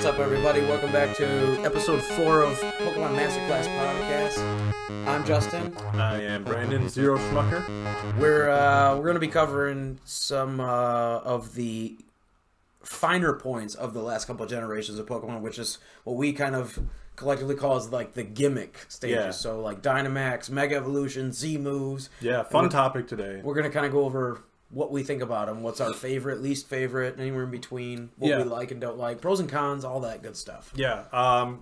What's up, everybody? Welcome back to episode 4 of Pokemon Masterclass Podcast. I'm Justin. I am Brandon Zero Schmucker. We're going to be covering some of the finer points of the last couple of generations of Pokemon, which is what we kind of collectively call as like the gimmick stages. Yeah. So like Dynamax, Mega Evolution, Z moves. Yeah, fun topic today. We're going to kind of go over what we think about them, what's our favorite, least favorite, anywhere in between, what we like and don't like, pros and cons, all that good stuff. Yeah,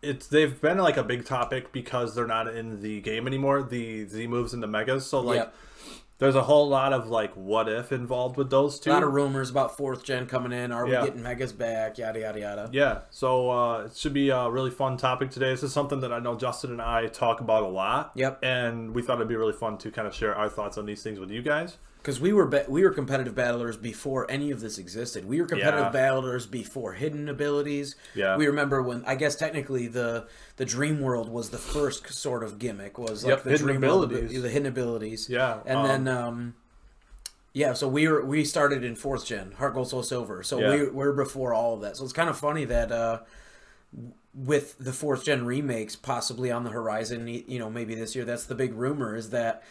they've been like a big topic because they're not in the game anymore, the Z moves and the Megas. So like, there's a whole lot of like what if involved with those two. A lot of rumors about 4th gen coming in. Are we getting Megas back? Yada yada yada. Yeah, so it should be a really fun topic today. This is something that I know Justin and I talk about a lot. Yep. And we thought it'd be really fun to kind of share our thoughts on these things with you guys. Because we were competitive battlers before any of this existed. We were competitive battlers before hidden abilities. Yeah. We remember when, I guess technically the Dream World was the first sort of gimmick, was like the hidden Dream abilities. World, the hidden abilities. Yeah. And then so we started in 4th gen, Heart Gold Soul Silver. So we're before all of that. So it's kind of funny that with the 4th gen remakes possibly on the horizon, maybe this year, that's the big rumor, is that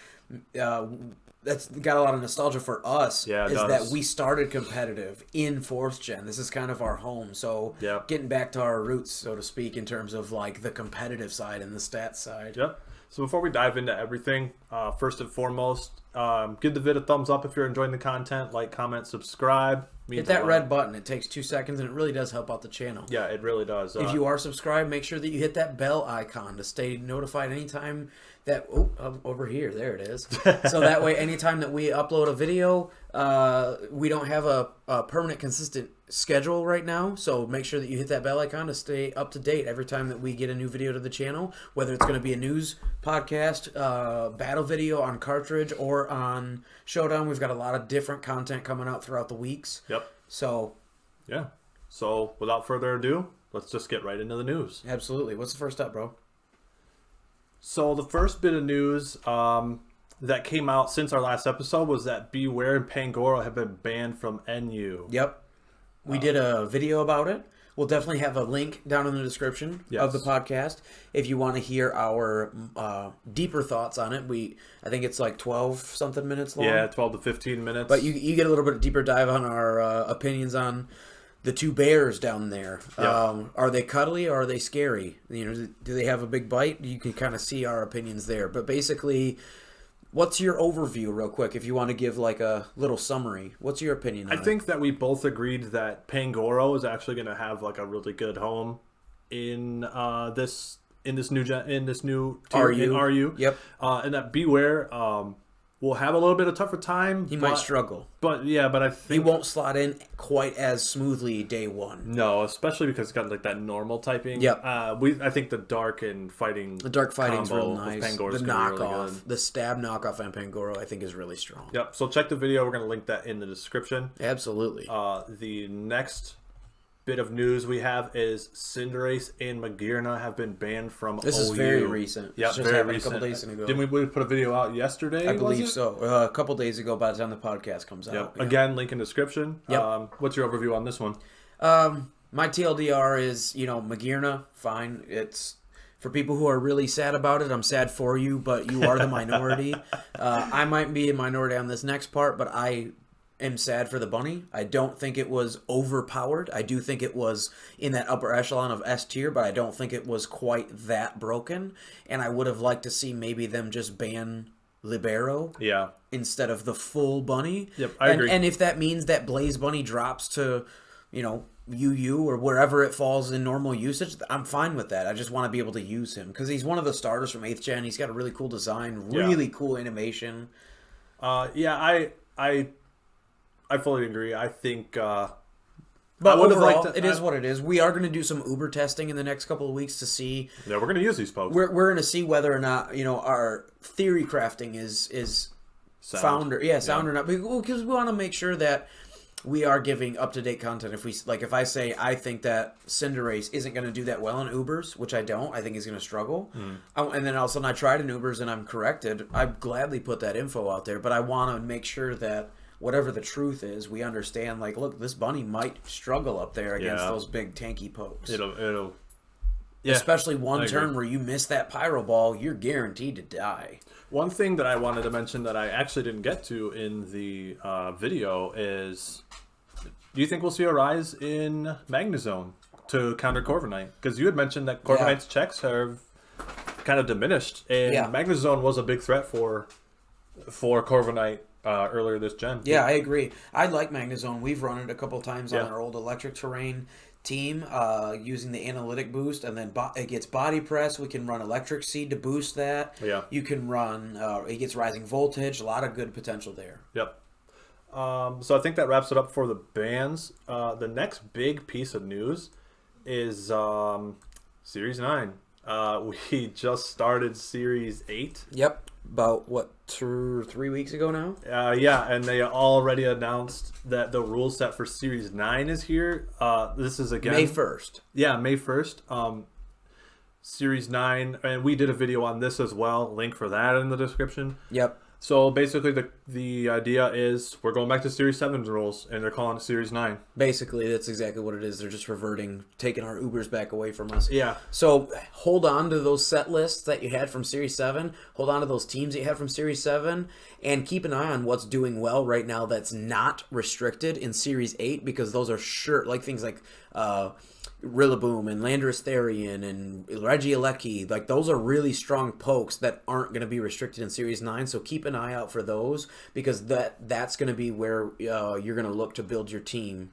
that's got a lot of nostalgia for us. Yeah, it is does. that we started competitive in 4th gen. This is kind of our home. So getting back to our roots, so to speak, in terms of like the competitive side and the stats side. Yep. So before we dive into everything, first and foremost, give the vid a thumbs up if you're enjoying the content. Like, comment, subscribe. Hit that red button. It takes 2 seconds, and it really does help out the channel. Yeah, it really does. If you are subscribed, make sure that you hit that bell icon to stay notified anytime that... over here. There it is. So that way, anytime that we upload a video, we don't have a permanent, consistent schedule right now. So make sure that you hit that bell icon to stay up to date every time that we get a new video to the channel, whether it's going to be a news podcast, battle video on cartridge, or on Showdown. We've got a lot of different content coming out throughout the weeks. Yep. So... yeah. So without further ado, let's just get right into the news. Absolutely. What's the first up, bro? So the first bit of news that came out since our last episode was that Beware and Pangoro have been banned from NU. Yep. We did a video about it. We'll definitely have a link down in the description of the podcast if you want to hear our deeper thoughts on it. I think it's like 12-something minutes long. Yeah, 12 to 15 minutes. But you get a little bit deeper dive on our opinions on the 2 bears down there. Yep. Are they cuddly or are they scary? Do they have a big bite? You can kind of see our opinions there. But basically, what's your overview real quick if you want to give like a little summary? What's your opinion on it? I think that we both agreed that Pangoro is actually going to have like a really good home in this new tier, in RU. Yep. And that Beware will have a little bit of tougher time. He might struggle. But I think he won't slot in quite as smoothly day one. No, especially because it's got like that normal typing. Yep. I think the dark fighting's real nice. The knockoff, really the stab knockoff on Pangoro, I think is really strong. Yep. So check the video. We're gonna link that in the description. Absolutely. The next bit of news we have is Cinderace and Magearna have been banned from OU. This is very recent. Yeah, very recent. A couple days ago. Didn't we put a video out yesterday? I believe so. A couple days ago by the time the podcast comes out. Yep. Again, link in description. Yep. What's your overview on this one? My TLDR is, Magearna, fine. It's... for people who are really sad about it, I'm sad for you, but you are the minority. I might be a minority on this next part, but I am sad for the bunny. I don't think it was overpowered. I do think it was in that upper echelon of S tier, but I don't think it was quite that broken. And I would have liked to see maybe them just ban Libero instead of the full bunny. Yep, I agree. And if that means that Blaze Bunny drops to, UU or wherever it falls in normal usage, I'm fine with that. I just want to be able to use him because he's one of the starters from 8th gen. He's got a really cool design, really cool animation. I fully agree. I think... but overall, it is what it is. We are going to do some Uber testing in the next couple of weeks to see... Yeah, we're going to use these pokes. We're going to see whether or not, our theory crafting is sound or not. Because we want to make sure that we are giving up-to-date content. If I say I think that Cinderace isn't going to do that well in Ubers, which I don't, I think he's going to struggle. And then all of a sudden I tried in Ubers and I'm corrected, I'd gladly put that info out there. But I want to make sure that whatever the truth is, we understand, like, look, this bunny might struggle up there against Yeah. those big tanky pokes. It'll yeah, Especially one I turn agree. where you miss that Pyro Ball, you're guaranteed to die. One thing that I wanted to mention that I actually didn't get to in the video is, do you think we'll see a rise in Magnezone to counter Corviknight? Because you had mentioned that Corviknight's checks have kind of diminished, and Magnezone was a big threat for Corviknight earlier this gen. Yeah, I agree. I like Magnezone. We've run it a couple times Yeah. on our old electric terrain team using the analytic boost, and then it gets body press. We can run electric seed to boost that. Yeah. You can run it gets rising voltage. A lot of good potential there. Yep. So I think that wraps it up for the bans. The next big piece of news is Series 9. We just started Series 8. Yep. About, what, 3 weeks ago now? Yeah, and they already announced that the rule set for Series 9 is here. This is again... May 1st. Yeah, May 1st. Series 9, and we did a video on this as well. Link for that in the description. Yep. So basically the idea is we're going back to Series 7's rules, and they're calling it Series 9. Basically, that's exactly what it is. They're just reverting, taking our Ubers back away from us. Yeah. So hold on to those set lists that you had from Series 7. Hold on to those teams that you had from Series 7. And keep an eye on what's doing well right now that's not restricted in Series 8, because those are sure, like things like Rillaboom and Landorus Therian and Regieleki, like those are really strong pokes that aren't going to be restricted in Series 9, so keep an eye out for those, because that's going to be where you're going to look to build your team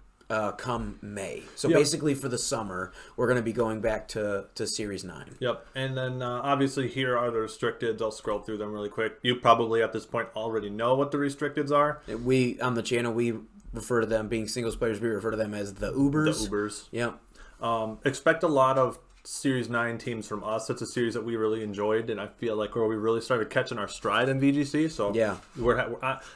come May. So basically for the summer, we're going to be going back to Series 9. Yep, and then obviously here are the restricteds. I'll scroll through them really quick. You probably at this point already know what the restricteds are. We, on the channel, we refer to them, being singles players, we refer to them as the Ubers. The Ubers. Yep. Expect a lot of Series 9 teams from us. It's a series that we really enjoyed, and I feel like where we really started catching our stride in VGC. So yeah,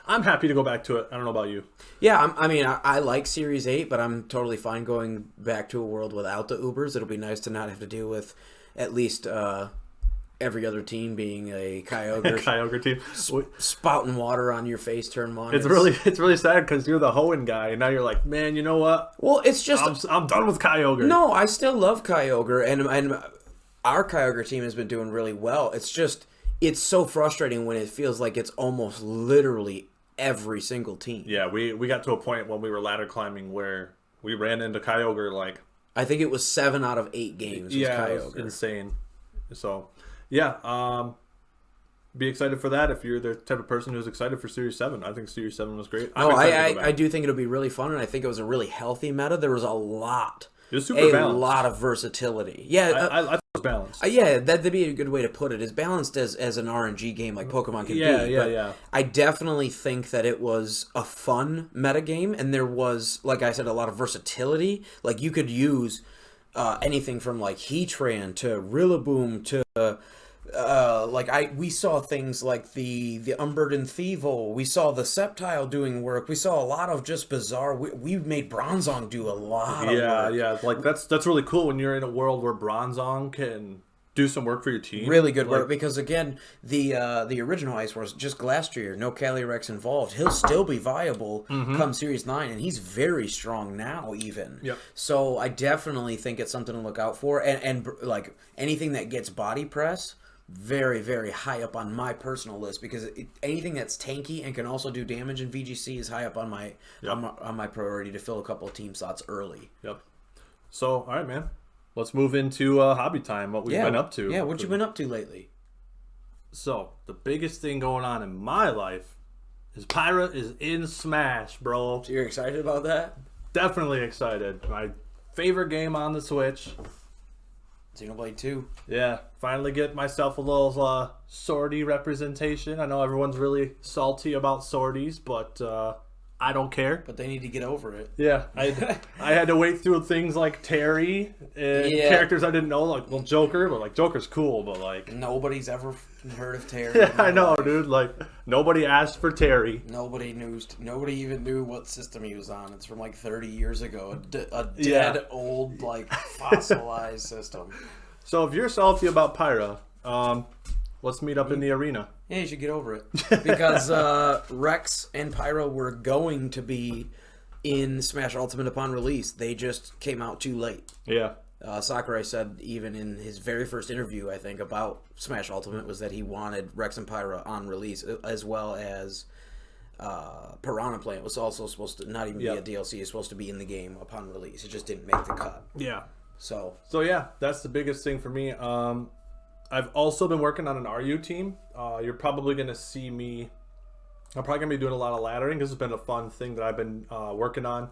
I'm happy to go back to it. I don't know about you. Yeah, I like Series 8, but I'm totally fine going back to a world without the Ubers. It'll be nice to not have to deal with at least every other team being a Kyogre. Kyogre team. Spouting water on your face turn one. It's really sad because you're the Hoenn guy, and now you're like, man, you know what? Well, it's just... I'm done with Kyogre. No, I still love Kyogre, and our Kyogre team has been doing really well. It's just... It's so frustrating when it feels like it's almost literally every single team. Yeah, we got to a point when we were ladder climbing where we ran into Kyogre like... I think it was 7 out of 8 games was Kyogre. Kyogre. It was insane. So... Yeah, be excited for that if you're the type of person who's excited for Series 7. I think Series 7 was great. I do think it'll be really fun, and I think it was a really healthy meta. There was a lot of versatility. Yeah, I thought it was balanced. Yeah, that'd be a good way to put it. As balanced as an RNG game like Pokemon can be. Yeah. I definitely think that it was a fun metagame, and there was, like I said, a lot of versatility. Like, you could use anything from, like, Heatran to Rillaboom to... we saw things like the Umbreon Thievul. We saw the Sceptile doing work. We saw a lot of just bizarre. We made Bronzong do a lot of work. Yeah. Like that's really cool when you're in a world where Bronzong can do some work for your team. Really good work, because again, the original Ice Wars, just Glastrier, no Calyrex involved. He'll still be viable come Series 9, and he's very strong now even. Yep. So I definitely think it's something to look out for, and like anything that gets body press, very, very high up on my personal list, because anything that's tanky and can also do damage in VGC is high up on my on my priority to fill a couple of team slots early. Yep. So, all right, man. Let's move into hobby time, what we've been up to. Yeah, what you been up to lately? So, the biggest thing going on in my life is Pyra is in Smash, bro. So you're excited about that? Definitely excited. My favorite game on the Switch. Xenoblade 2. Yeah, finally get myself a little Swordy representation. I know everyone's really salty about Swordies, but I don't care. But they need to get over it. Yeah, I had to wait through things like Terry and characters I didn't know, like Joker. But like Joker's cool, but like nobody's ever heard of Terry. Yeah, I know, dude. Like nobody asked for Terry. Nobody even knew what system he was on. It's from like 30 years ago. A dead old like fossilized system. So if you're salty about Pyra, Let's meet up in the arena. Yeah, you should get over it. Because Rex and Pyro were going to be in Smash Ultimate upon release. They just came out too late. Yeah. Sakurai said even in his very first interview, I think, about Smash Ultimate was that he wanted Rex and Pyra on release, as well as Piranha Plant was also supposed to not even be a DLC. It's supposed to be in the game upon release. It just didn't make the cut. Yeah. So yeah, that's the biggest thing for me. I've also been working on an RU team. You're probably going to see me. I'm probably going to be doing a lot of laddering. This has been a fun thing that I've been working on.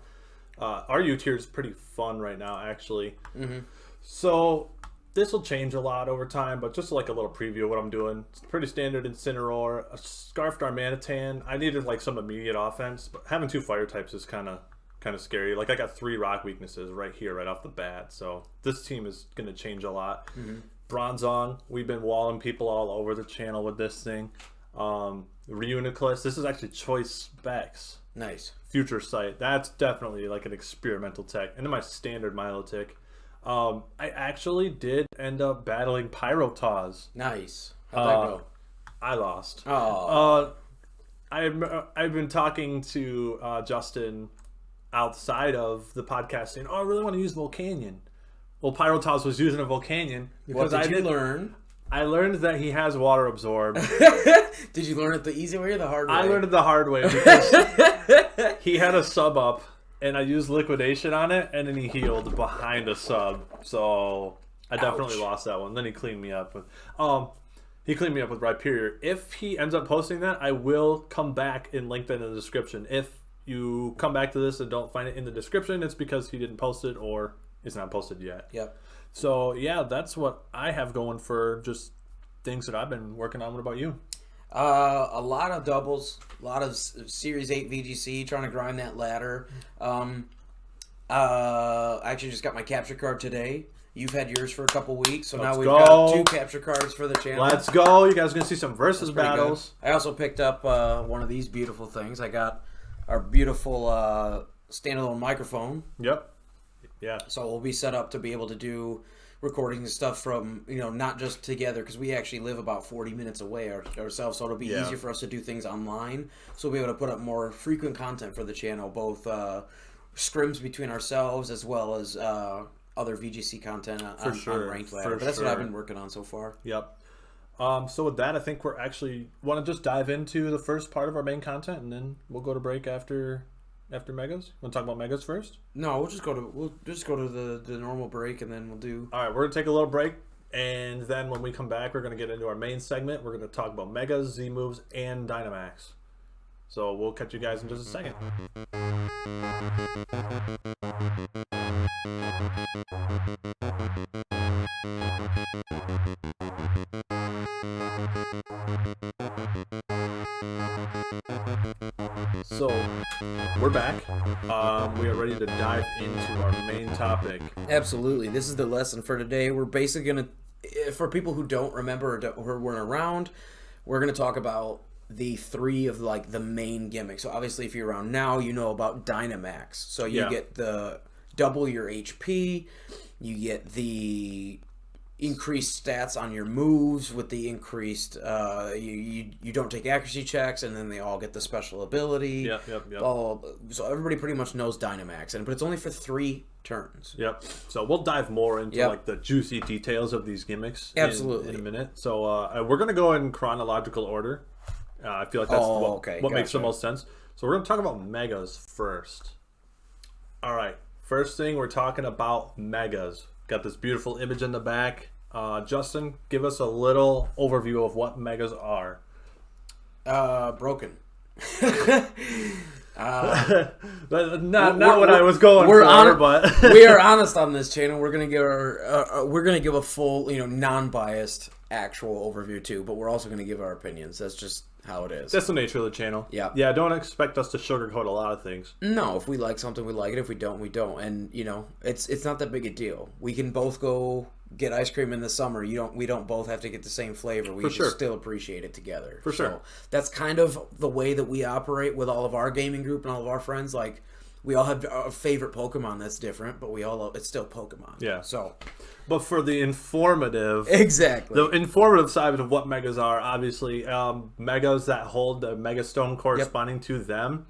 RU tier is pretty fun right now, actually. Mm-hmm. So this will change a lot over time, but just like a little preview of what I'm doing. It's pretty standard Incineroar, a Scarfed Darmanitan. I needed like some immediate offense, but having 2 fire types is kind of scary. Like I got 3 rock weaknesses right here, right off the bat. So this team is going to change a lot. Mm-hmm. Bronzong, we've been walling people all over the channel with this thing. Reuniclus, this is actually choice specs. Nice. Future Sight, that's definitely like an experimental tech. And then my standard Milotic. I actually did end up battling Pyrotaz. Nice. How'd that go? I lost. Oh. I've been talking to Justin outside of the podcast saying, I really want to use Volcanion. Well, Pyrotaz was using a Volcanion. What did you learn? I learned that he has water absorb. Did you learn it the easy way or the hard way? I learned it the hard way because he had a sub up, and I used liquidation on it, and then he healed behind a sub. So I definitely lost that one. Then he cleaned me up with Rhyperior. If he ends up posting that, I will come back and link that in the description. If you come back to this and don't find it in the description, it's because he didn't post it or it's not posted yet. Yep. So, yeah, that's what I have going for just things that I've been working on. What about you? A lot of doubles, a lot of Series 8 VGC, trying to grind that ladder. I actually just got my capture card today. You've had yours for a couple weeks, so now we've got 2 capture cards for the channel. Let's go. You guys are going to see some versus battles. Good. I also picked up one of these beautiful things. I got our beautiful standalone microphone. Yep. Yeah. So we'll be set up to be able to do recording stuff from, not just together, because we actually live about 40 minutes away ourselves, so it'll be easier for us to do things online. So we'll be able to put up more frequent content for the channel, both scrims between ourselves as well as other VGC content on Ranked Ladder. But that's what I've been working on so far. Yep. So with that, I think we're actually want to just dive into the first part of our main content, and then we'll go to break after Megas. Want to talk about Megas first? No, we'll just go to the normal break, and then we'll do. All right, we're gonna take a little break, and then when we come back, we're gonna get into our main segment. We're gonna talk about Megas, Z moves, and Dynamax. So we'll catch you guys in just a second. So, we're back. We are ready to dive into our main topic. Absolutely. This is the lesson for today. We're basically going to, for people who don't remember or weren't around, we're going to talk about the 3 of like the main gimmicks. So obviously if you're around now, you know about Dynamax. So you get the double your HP, you get the increased stats on your moves with the increased you don't take accuracy checks, and then they all get the special ability. Yep. So everybody pretty much knows Dynamax, but it's only for 3 turns. Yep. So we'll dive more into like the juicy details of these gimmicks in a minute. So we're gonna go in chronological order. I feel like that's what makes the most sense. So we're gonna talk about Megas first. All right. First thing, we're talking about Megas. Got this beautiful image in the back. Justin, give us a little overview of what Megas are. Broken. Not what I was going for, but we are honest on this channel. We're gonna give a full, non-biased actual overview too, but we're also gonna give our opinions. That's just how it is. That's the nature of the channel. Yeah. Don't expect us to sugarcoat a lot of things. No, if we like something, we like it. If we don't, we don't. And it's not that big a deal. We can both go get ice cream in the summer. We don't both have to get the same flavor. We just still appreciate it together. For sure. So that's kind of the way that we operate with all of our gaming group and all of our friends. Like, We all have a favorite Pokemon that's different, but it's still Pokemon. Yeah. So, but for the informative, exactly, the informative side of what megas are, obviously, megas that hold the Mega Stone corresponding to them,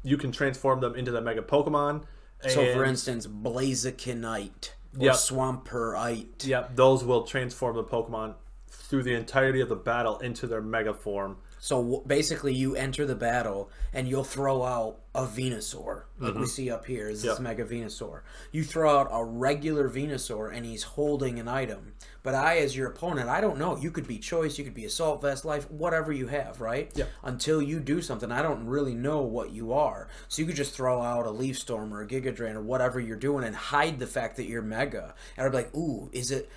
you can transform them into the Mega Pokemon. So, for instance, Blazikenite or Swampert. Yep, those will transform the Pokemon through the entirety of the battle into their Mega form. So basically, you enter the battle and you'll throw out a Venusaur, like we see up here. Is this Mega Venusaur? You throw out a regular Venusaur, and he's holding an item. But as your opponent, I don't know. You could be Choice, you could be Assault Vest, Life, whatever you have, right? Yeah. Until you do something, I don't really know what you are. So you could just throw out a Leaf Storm or a Giga Drain or whatever you're doing and hide the fact that you're Mega. And I'd be like, ooh, is it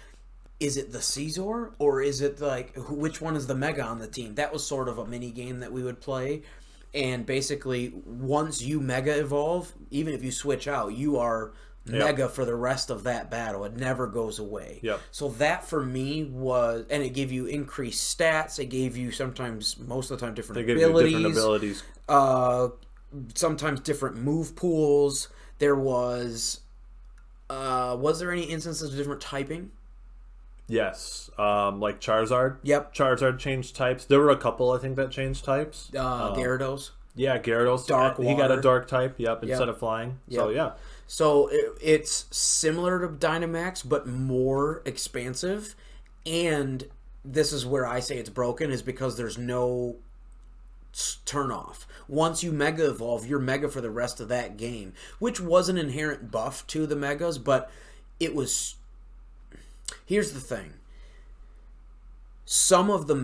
the Caesar, or is it like which one is the Mega on the team? That was sort of a mini game that we would play, and basically once you Mega evolve, even if you switch out, you are Mega for the rest of that battle. It never goes away. Yep. So that for me was, and it gave you increased stats. It gave you most of the time different abilities. Sometimes different move pools. There was there any instances of different typing? Yes, like Charizard. Yep. Charizard changed types. There were a couple, I think, that changed types. Gyarados. Yeah, Gyarados. Dark He got a water. dark type, instead of flying. Yep. So, yeah. So it's similar to Dynamax, but more expansive. And this is where I say it's broken, is because there's no turn off. Once you Mega Evolve, you're Mega for the rest of that game, which was an inherent buff to the Megas, but it was... Here's the thing. Some of the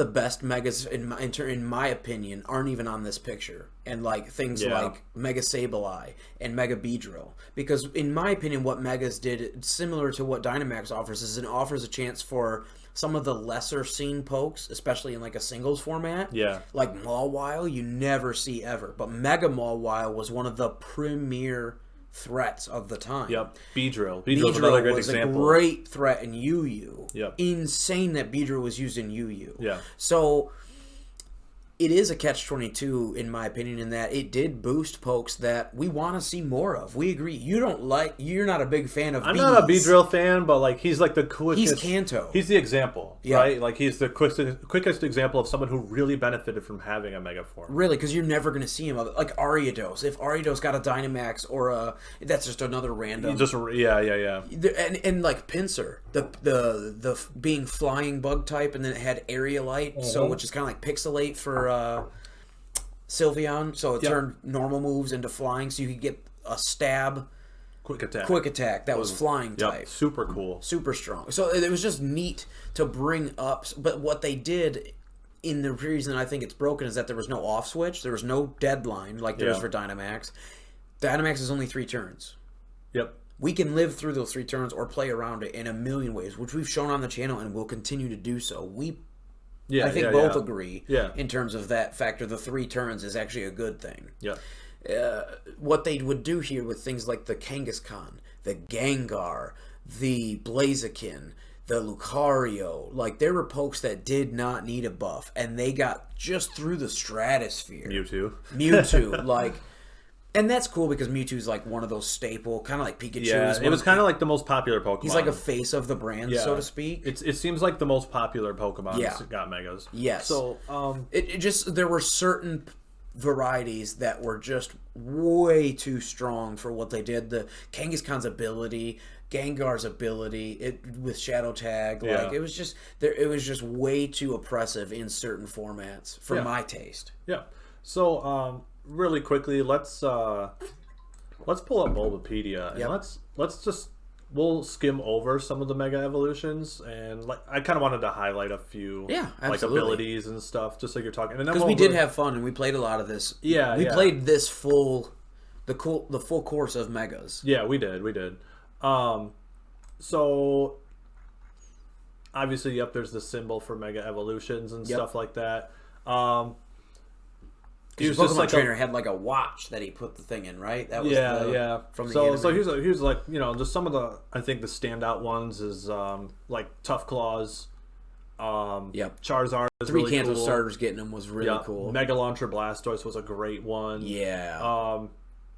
best Megas, in my opinion, aren't even on this picture. And like things like Mega Sableye and Mega Beedrill. Because in my opinion, what Megas did, similar to what Dynamax offers, is it offers a chance for some of the lesser seen pokes, especially in like a singles format. Yeah. Like Mawile, you never see ever. But Mega Mawile was one of the premier threats of the time. Yep. Beedrill. Beedrill's another great example. A great threat in UU. Yep. Insane that Beedrill was used in UU. Yeah. So it is a catch-22 in my opinion, in that it did boost pokes that we want to see more of. We agree. You're not a big fan of I'm bees. not a Beedrill fan, but like he's like the quickest. He's Kanto. He's the example, right? Like he's the quickest example of someone who really benefited from having a Mega form. Really, because you're never going to see him. Like Ariados. If Ariados got a Dynamax or a... That's just another random... Yeah. And like Pinsir, the being flying bug type, and then it had Aerialite, so which is kind of like Pixelate for Sylveon, so it turned normal moves into flying, so you could get a stab... Quick attack that was flying type. Super cool. Super strong. So it was just neat to bring up, but what they did... In the reason I think it's broken is that there was no off switch. There was no deadline like there is for Dynamax. Dynamax is only 3 turns. Yep. We can live through those 3 turns or play around it in a million ways, which we've shown on the channel and will continue to do so. I think both agree in terms of that factor. The 3 turns is actually a good thing. Yeah. What they would do here with things like the Kangaskhan, the Gengar, the Blaziken, the Lucario, like there were pokes that did not need a buff, and they got just through the stratosphere. Mewtwo, like, and that's cool because Mewtwo's like one of those staple, kind of like Pikachu. Yeah, it was kind of like the most popular Pokemon. He's like a face of the brand, so to speak. It seems like the most popular Pokemon got Megas. Yes. So there were certain varieties that were just way too strong for what they did. The Kangaskhan's ability, Gengar's ability, with Shadow Tag, like it was just way too oppressive in certain formats for my taste. Yeah. So really quickly, let's pull up Bulbapedia and we'll skim over some of the Mega Evolutions, and like I kind of wanted to highlight a few like abilities and stuff, just like you're talking. Because we did have fun and we played a lot of this. Yeah, we played this the full course of Megas. Yeah, we did. So obviously, there's the symbol for Mega Evolutions and stuff like that. He was just like trainer had like a watch that he put the thing in, right? That was from the anime. So here's like just some of the, I think the standout ones is like Tough Claws, Yep. Charizard is Three really Kanto cool. starters getting them was really cool. Mega Launcher Blastoise was a great one. Yeah.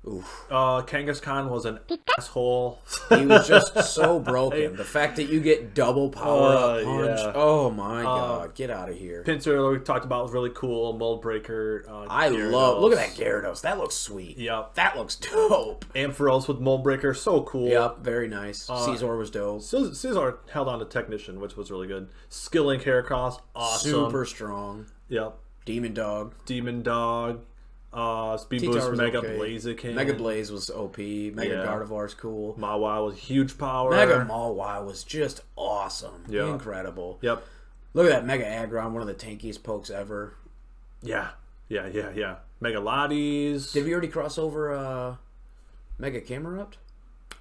Oof. Kangaskhan was an asshole. He was just so broken. The fact that you get double power up punch. Yeah. Oh my god. Get out of here. Pinsir, we talked about, was really cool. Mold Breaker. I Gyarados. love. Look at that Gyarados. That looks sweet. Yep. That looks dope. Ampharos with Mold Breaker. So cool. Yep. Very nice. Caesar was dope. Caesar held on to Technician, which was really good. Skilling Heracross. Awesome. Super strong. Yep. Demon Dog. Demon Dog. Speed T-Tar Boost, was Mega okay. Blaziken. Mega Blaze was OP. Mega Gardevoir's cool. Mawile was huge power. Mega Mawile was just awesome. Yeah. Incredible. Yep. Look at that Mega Aggron, one of the tankiest pokes ever. Yeah. Mega Lotties. Did we already cross over Mega Camerupt?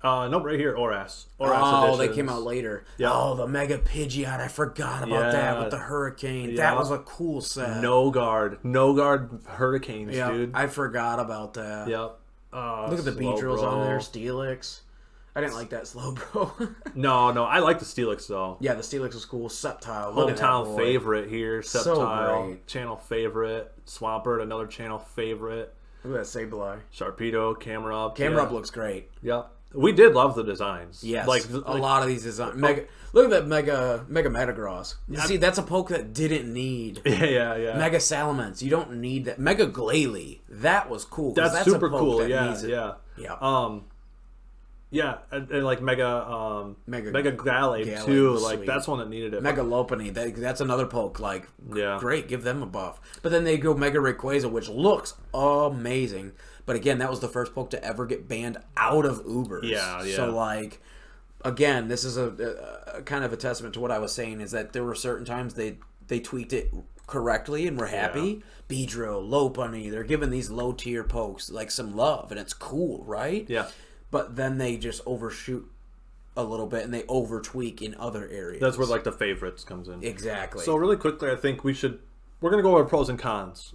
Nope, right here, Oras. Oh, they editions. came out later. Yep. Oh, the Mega Pidgeot. I forgot about that with the Hurricane. That was a cool set. No guard Hurricanes, dude. I forgot about that. Yep. Look at the Beedrills on there. Steelix. I didn't like that Slowbro. No, I like the Steelix though. Yeah, the Steelix was cool. Sceptile. Look at that Hometown boy. favorite here. Sceptile. So great. Channel favorite. Swampert, another channel favorite. Look at that Sableye. Sharpedo, Camerupt. Camerupt looks great. Yep. We did love the designs. Yes, like a lot of these designs. Look at that Mega Metagross. See, that's a poke that didn't need. Yeah. Mega Salamence. You don't need that. Mega Glalie. That was cool. That's a super poke cool. that Yeah. And like Mega Glalie too. was Like sweet. that's one that needed it. Mega Lopunny. That's another poke. Like, Yeah. great. Give them a buff. But then they go Mega Rayquaza, which looks amazing. But again, that was the first poke to ever get banned out of Ubers. Yeah. So like, again, this is a kind of a testament to what I was saying, is that there were certain times they tweaked it correctly and we're happy. Beedrill, Lopunny, they're giving these low tier pokes like some love, and it's cool, right? Yeah. But then they just overshoot a little bit and they over tweak in other areas. That's where like the favorites comes in. Exactly. So really quickly, I think we're going to go over pros and cons.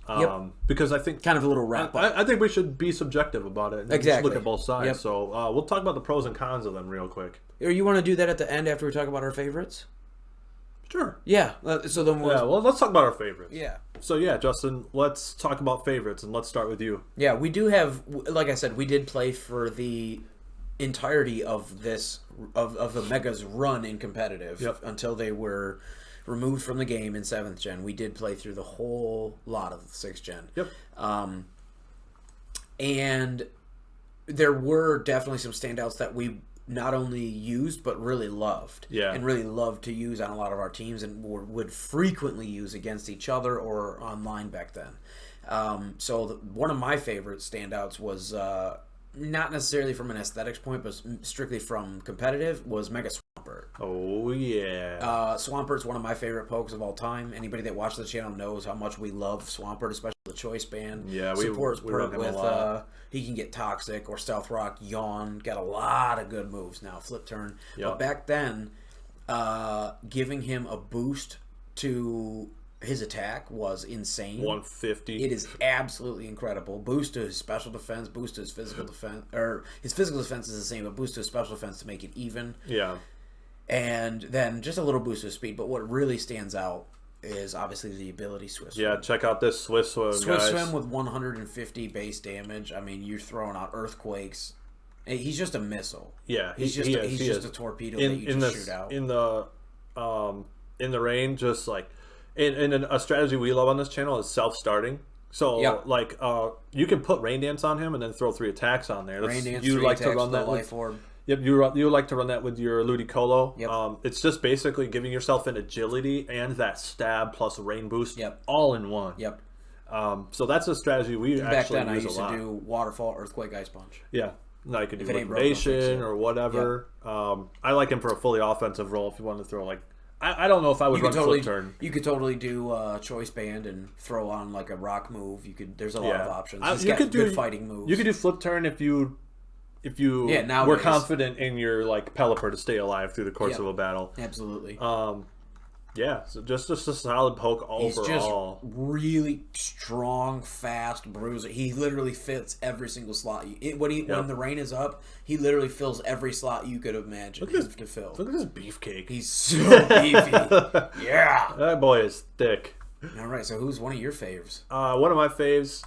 Because I think kind of a little wrap up. I think we should be subjective about it. And Exactly. Just look at both sides. Yep. So we'll talk about the pros and cons of them real quick. Or you want to do that at the end after we talk about our favorites? Sure. Yeah. So then Well, let's talk about our favorites. Yeah. So Justin, let's talk about favorites, and let's start with you. Yeah, we do have, like I said, we did play for the entirety of this of the Mega's run in competitive until they were removed from the game in 7th gen. We did play through the whole lot of 6th gen. Yep. And there were definitely some standouts that we not only used but really loved. Yeah. And really loved to use on a lot of our teams and would frequently use against each other or online back then. So one of my favorite standouts was not necessarily from an aesthetics point, but strictly from competitive, was Mega Swampert. Oh, yeah. Swampert's one of my favorite pokes of all time. Anybody that watches the channel knows how much we love Swampert, especially the Choice Band. Yeah, we supports run Pert him a with lot. he can get Toxic or Stealth Rock, Yawn. Got a lot of good moves now. Flip Turn. Yep. But back then, giving him a boost to his attack was insane. 150. It is absolutely incredible. Boost to his special defense, boost to his physical defense, or his physical defense is the same, but boost to his special defense to make it even. Yeah. And then just a little boost of speed. But what really stands out is obviously the ability Swift Swim. Yeah, check out this Swift Swim, Swift guys. Swim with 150 base damage. I mean, you're throwing out earthquakes. He's just a missile. Yeah, he's just a torpedo that you just shoot out. In the rain, just like in a strategy we love on this channel is self-starting. So like you can put Rain Dance on him and then throw 3 attacks on there. Rain Dance, you 3 like to attacks run with that the with, Life Orb. Yep, you like to run that with your Ludicolo. Yep. It's just basically giving yourself an agility and that stab plus a rain boost. Yep. All in one. Yep. So that's a strategy we Back actually then, I use used a lot. to do Waterfall, Earthquake, Ice Punch. Yeah. No, you could do If it ain't broke, don't fix liquidation it. or whatever. I like him for a fully offensive role if you want to throw like I don't know if I would run Flip Turn. You could totally do Choice Band and throw on like a rock move. There's a lot of options. He's got good fighting moves. You could do Flip Turn if you nowadays. were confident in your like Pelipper to stay alive through the course of a battle. Absolutely. Yeah, so just a solid poke He's just overall. really strong, fast bruiser. He literally fits every single slot. When the rain is up, he literally fills every slot you could imagine him to fill. Look at this beefcake. He's so beefy. Yeah. That boy is thick. All right, so who's one of your faves? One of my faves,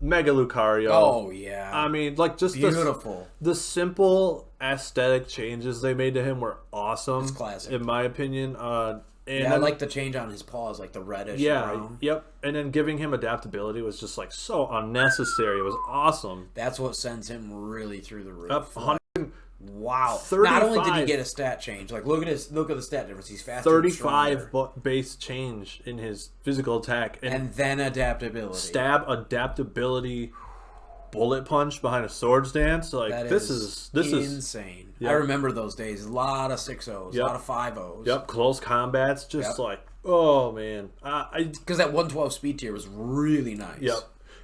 Mega Lucario. Oh, yeah. I mean, like, just beautiful. The simple aesthetic changes they made to him were awesome. It's classic. In my opinion. And I like the change on his paws, like the reddish brown. Yep. And then giving him adaptability was just, like, so unnecessary. It was awesome. That's what sends him really through the roof. Up wow. 35. Not only did he get a stat change, like look at the stat difference. He's faster. 35 base change in his physical attack. And then adaptability. Stab, adaptability, bullet punch behind a swords dance. Like this is insane. Yep. I remember those days. A lot of 6-0s, a lot of 5-0s. Yep, close combats. Just like, oh man. Because that 112 speed tier was really nice. Yep.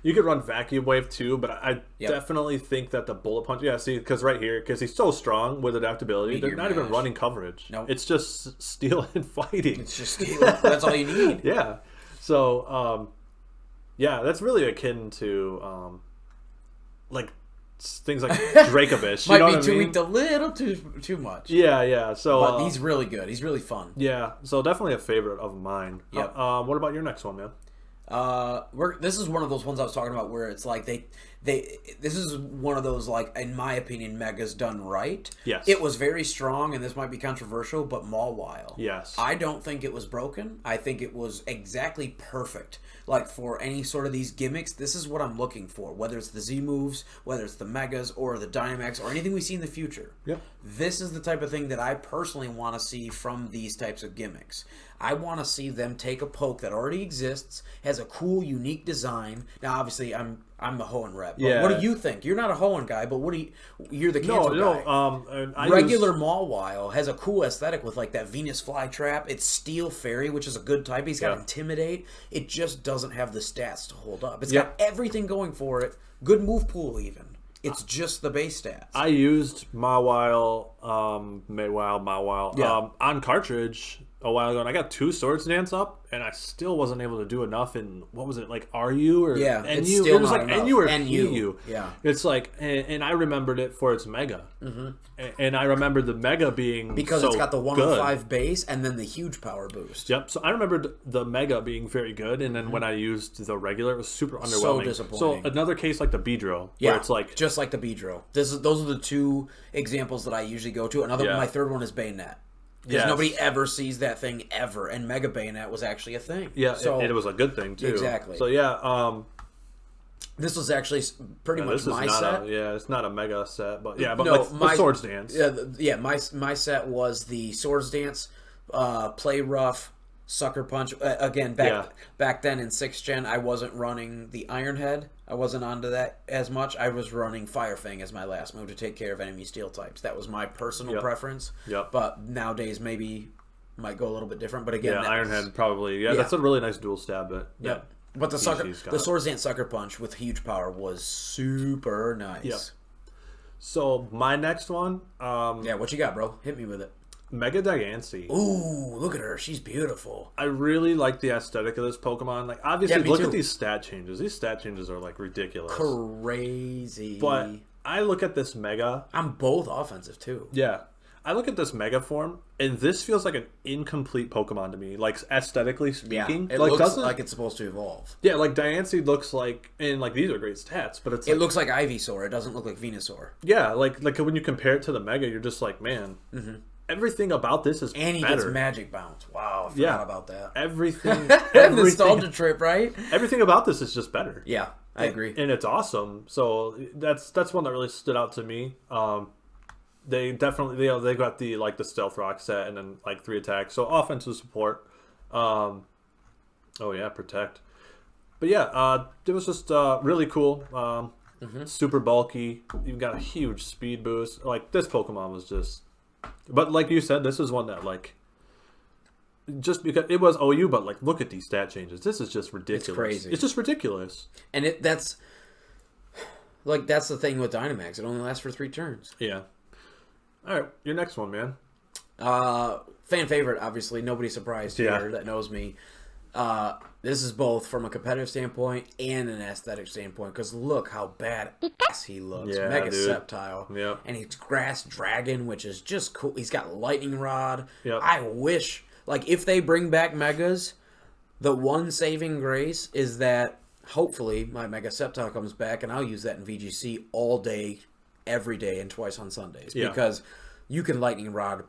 You could run Vacuum Wave too, but I definitely think that the bullet punch. Yeah, see, because right here, because he's so strong with adaptability, they're not even running coverage. Nope. It's just steal and fighting. It's just steal. That's all you need. Yeah. So, yeah, that's really akin to, like things like Dracovish. Might you know be what I mean? tweaked a little too much. Yeah. So, but he's really good. He's really fun. Yeah. So definitely a favorite of mine. Yep. What about your next one, man? This is one of those ones I was talking about where it's like this is one of those, like, in my opinion, Mega's done right. Yes. It was very strong, and this might be controversial, but Mawile. Yes. I don't think it was broken. I think it was exactly perfect. Like, for any sort of these gimmicks, this is what I'm looking for. Whether it's the Z moves, whether it's the Megas, or the Dynamax, or anything we see in the future. Yep. This is the type of thing that I personally want to see from these types of gimmicks. I want to see them take a poke that already exists, has a cool, unique design. Now, obviously, I'm the Hoenn rep. But what do you think? You're not a Hoenn guy, but what do you're the Kanto guy. Regular Mawile has a cool aesthetic with, like, that Venus flytrap. It's Steel Fairy, which is a good type. He's got Intimidate. It just doesn't have the stats to hold up. It's got everything going for it. Good move pool, even. It's just the base stats. I used Mawile, Mawile on cartridge a while ago, and I got 2 Swords Dance up, and I still wasn't able to do enough in, what was it, like RU or NU? It's still it was like NU or PU. Yeah. It's like, and I remembered it for its Mega. Mm-hmm. And I remembered the Mega being because it's got the 105 base and then the huge power boost. Yep. So I remembered the Mega being very good, and then when I used the regular, it was super underwhelming. So disappointing. So another case like the Beedrill, where it's like just like the Beedrill. Those are the 2 examples that I usually go to. My third one is Bayonet. Because nobody ever sees that thing ever, and Mega Bayonet was actually a thing. Yeah, so, it was a good thing too. Exactly. So this was actually pretty much my set. It's not a Mega set, but my Swords Dance. My set was the Swords Dance, Play Rough, Sucker Punch. Again, back then in 6th Gen, I wasn't running the Iron Head. I wasn't onto that as much. I was running Fire Fang as my last move to take care of enemy steel types. That was my personal preference. Yep. But nowadays maybe might go a little bit different. But again, Iron Head probably. Yeah, that's a really nice dual stab. But but the Swords Dance Sucker Punch with huge power was super nice. Yep. So my next one. What you got, bro? Hit me with it. Mega Diancie. Ooh, look at her. She's beautiful. I really like the aesthetic of this Pokemon. Like, obviously, look at these stat changes. These stat changes are, like, ridiculous. Crazy. But I look at this Mega. I'm both offensive, too. Yeah. I look at this Mega form, and this feels like an incomplete Pokemon to me. Like, aesthetically speaking. Yeah, it looks like it's supposed to evolve. Yeah, like, Diancie looks like... And, like, these are great stats, but it's... It looks like Ivysaur. It doesn't look like Venusaur. Yeah, like when you compare it to the Mega, you're just like, man... Mm-hmm. Everything about this is and he better. gets Magic Bounce. Wow, I forgot about that. Everything. Nostalgia trip, right? Everything about this is just better. Yeah, I agree. And it's awesome. So that's one that really stood out to me. They definitely they got the Stealth Rock set and then like 3 attacks. So offensive support. Protect. But yeah, it was just really cool. Super bulky. You've got a huge speed boost. Like this Pokemon was just. But like you said, this is one that like just because it was OU, but like look at these stat changes. This is just ridiculous. It's crazy. It's just ridiculous. And that's the thing with Dynamax. It only lasts for 3 turns. Yeah. All right, your next one, man. Fan favorite, obviously. Nobody surprised here that knows me. This is both from a competitive standpoint and an aesthetic standpoint, because look how badass he looks. Yeah, Mega dude. Sceptile. Yep. And he's Grass Dragon, which is just cool. He's got Lightning Rod. Yep. I wish, like, if they bring back Megas, the one saving grace is that hopefully my Mega Sceptile comes back, and I'll use that in VGC all day, every day, and twice on Sundays. Yeah. Because you can Lightning Rod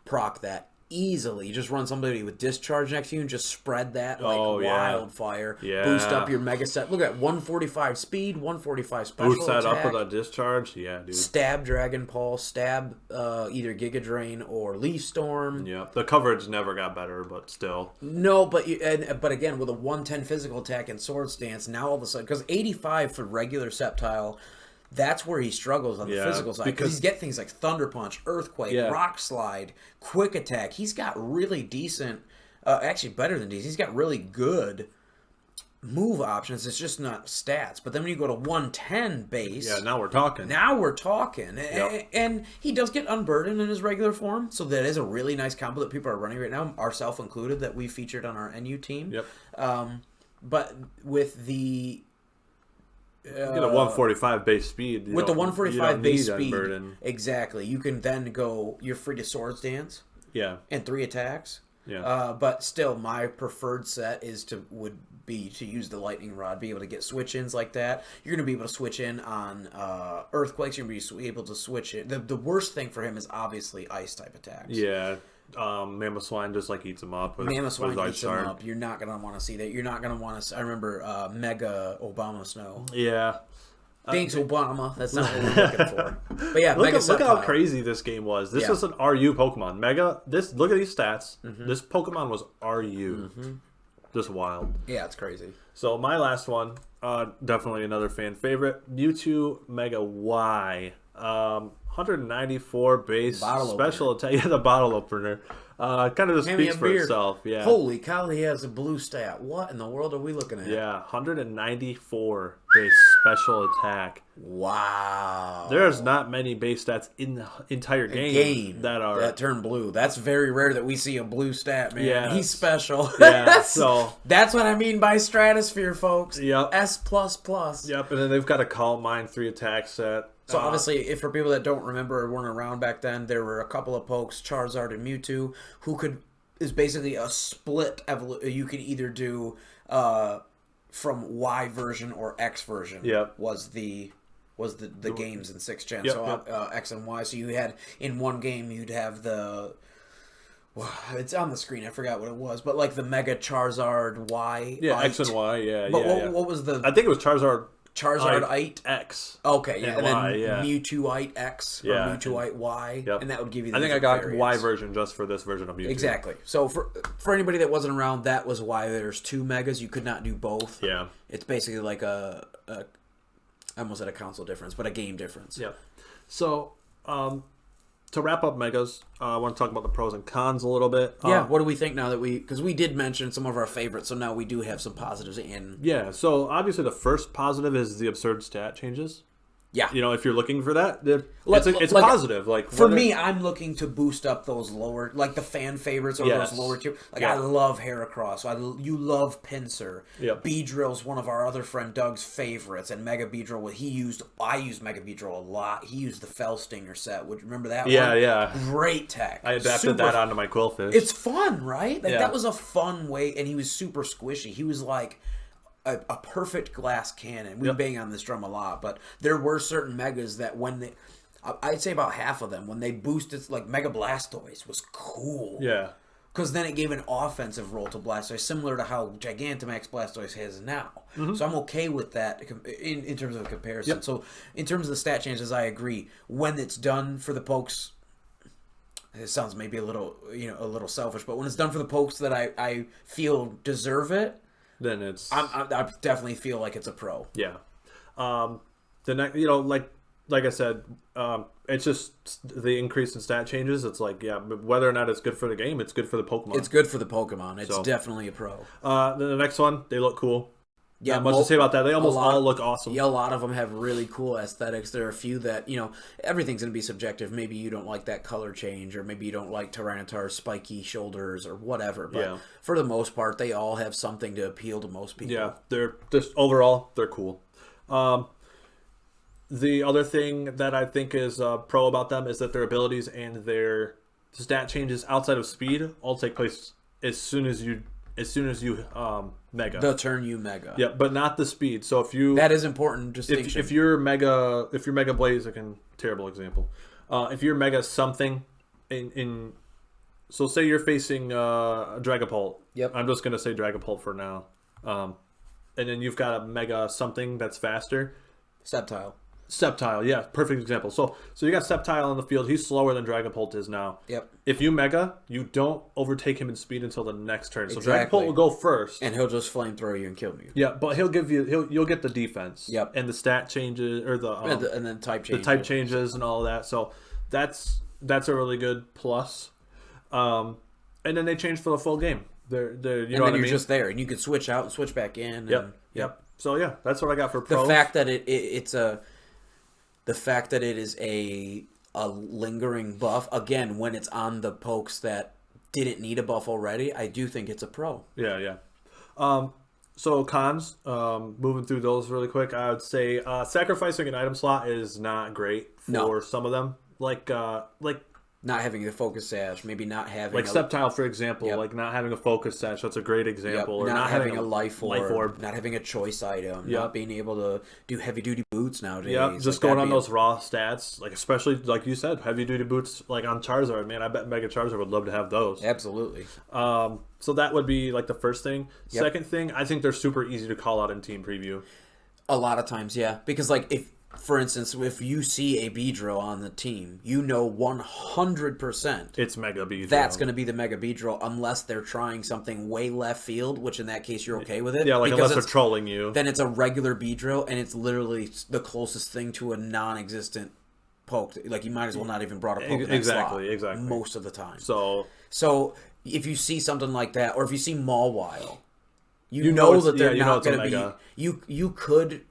proc that easily. You just run somebody with Discharge next to you and just spread that like wildfire. Yeah. Boost up your Mega Set. Look at 145 speed, 145 special Boost that attack. up with a Discharge. Yeah, dude. Stab Dragon Pulse, stab either Giga Drain or Leaf Storm. Yeah, the coverage never got better, but still. No, but but again, with a 110 physical attack and Sword Stance, now all of a sudden, because 85 for regular Sceptile, that's where he struggles on the physical side. Because he's get things like Thunder Punch, Earthquake, Rock Slide, Quick Attack. He's got really decent, actually better than decent. He's got really good move options. It's just not stats. But then when you go to 110 base, now we're talking. Now we're talking. And he does get Unburdened in his regular form, so that is a really nice combo that people are running right now, ourselves included, that we featured on our NU team. Yep. But with the you get a 145 base speed. With the 145 base speed, Unburden. exactly. You can then go. You're free to Swords Dance. Yeah. And 3 attacks. Yeah. But still, my preferred set would be to use the Lightning Rod, be able to get switch-ins like that. You're going to be able to switch in on Earthquakes. You're going to be able to switch in. The worst thing for him is obviously Ice-type attacks. Yeah. Mammoth Swine just like eats him up. Mammoth Swine eats him up. You're not going to want to see that. You're not going to want to... I remember Mega Obama Snow. Yeah. Thanks, Obama. That's not what we're looking for. But yeah, look how crazy this game was. This was an RU Pokemon. Mega. Look at these stats. This Pokemon was RU. Just wild. Yeah, it's crazy. So my last one, definitely another fan favorite, Mewtwo Mega Y. 194 base special attack. Yeah, the bottle opener. Kind of just speaks for itself. Yeah. Holy cow, he has a blue stat. What in the world are we looking at? Yeah, 194 base special attack. Wow. There's not many base stats in the entire game that turn blue. That's very rare that we see a blue stat, man. Yeah. He's special. Yeah. That's what I mean by stratosphere, folks. Yep. S++. Yep, and then they've got a Calm Mind 3 attack set. So obviously, if for people that don't remember or weren't around back then, there were a couple of pokes, Charizard and Mewtwo, who is basically a split evolution. You could either do from Y version or X version. Yep. Was the games in 6th gen. Yep, so X and Y. So you had in one game you'd have the. Well, it's on the screen. I forgot what it was, but like the Mega Charizard Y. Yeah, X and Y. Yeah. But what was the? I think it was Charizard Ite X. Okay, yeah, and Y, then Mewtwo Ite X or Mewtwo Ite Y, and that would give you the I think I got variants. Y version just for this version of Mewtwo. Exactly. So for anybody that wasn't around, that was why there's 2 Megas. You could not do both. Yeah. It's basically like I almost said a console difference, but a game difference. Yeah. So, to wrap up Megas, I want to talk about the pros and cons a little bit. Yeah, what do we think now that because we did mention some of our favorites, so now we do have some positives in. Yeah, so obviously the first positive is the absurd stat changes. Yeah. You know, if you're looking for that, it's a positive. Like for me, I'm looking to boost up those lower, like the fan favorites or those lower tier. Like I love Heracross. You love Pinsir. Yep. Beedrill's one of our other friend Doug's favorites, and Mega Beedrill. I used Mega Beedrill a lot. He used the Fell Stinger set. Would you remember that? Yeah, one? yeah. Great tech. I adapted that onto my Quillfish. It's fun, right? Like that was a fun way, and he was super squishy. He was like a perfect glass cannon. We bang on this drum a lot, but there were certain Megas that I'd say about half of them, when they boosted, like Mega Blastoise was cool. Yeah. Because then it gave an offensive role to Blastoise, similar to how Gigantamax Blastoise has now. So I'm okay with that in terms of a comparison. So in terms of the stat changes, I agree. When it's done for the pokes, it sounds maybe a little selfish, but when it's done for the pokes that I feel deserve it, then it's I definitely feel like it's a pro. Yeah. The next, like I said, it's just the increase in stat changes. It's like, whether or not it's good for the game, it's good for the Pokemon. It's good for the Pokemon. It's definitely a pro. Then the next one, they look cool. Yeah, Not much to say about that. They almost all look awesome. Yeah, a lot of them have really cool aesthetics. There are a few that, everything's going to be subjective. Maybe you don't like that color change, or maybe you don't like Tyranitar's spiky shoulders or whatever. But for the most part, they all have something to appeal to most people. Yeah, they're just overall, they're cool. The other thing that I think is pro about them is that their abilities and their stat changes outside of speed all take place as soon as you mega. The turn you mega. Yeah, but not the speed. So that is important distinction. If you're mega blaze, terrible example. If you're mega something so say you're facing Dragapult. Yep. I'm just gonna say Dragapult for now. And then you've got a mega something that's faster. Sceptile, yeah, perfect example. So you got Sceptile on the field. He's slower than Dragapult is now. Yep. If you mega, you don't overtake him in speed until the next turn. So Exactly. Dragapult will go first, and he'll just flamethrow you and kill you. Yeah, but you'll get the defense. Yep. And the stat changes or and then type changes. The type changes and all of that. So that's a really good plus. And then they change for the full game. They're you know what I mean? You're just there, and you can switch out and switch back in. Yep. So yeah, that's what I got for pros. The fact that the fact that it is a lingering buff, again, when it's on the pokes that didn't need a buff already, I do think it's a pro. Yeah. So cons, moving through those really quick, I would say sacrificing an item slot is not great for some of them. Like not having the focus sash, maybe not having Sceptile, for example, like not having a focus sash. That's a great example. Or not having a life orb, not having a choice item, not being able to do heavy duty boots nowadays. Yeah, just going on those raw stats, like especially like you said, heavy duty boots like on Charizard. Man, I bet Mega Charizard would love to have those. Absolutely. So that would be like the first thing. Second thing, I think they're super easy to call out in team preview. A lot of times, yeah, because like for instance, if you see a Beedrill on the team, 100% it's Mega Beedrill. That's going to be the Mega Beedrill, unless they're trying something way left field, which in that case you're okay with it. Yeah, like unless they're trolling you. Then it's a regular Beedrill, and it's literally the closest thing to a non-existent poke. Like you might as well not even brought a poke in that slot most of the time. So if you see something like that, or if you see Mawile, you know that they're not going to be. You could.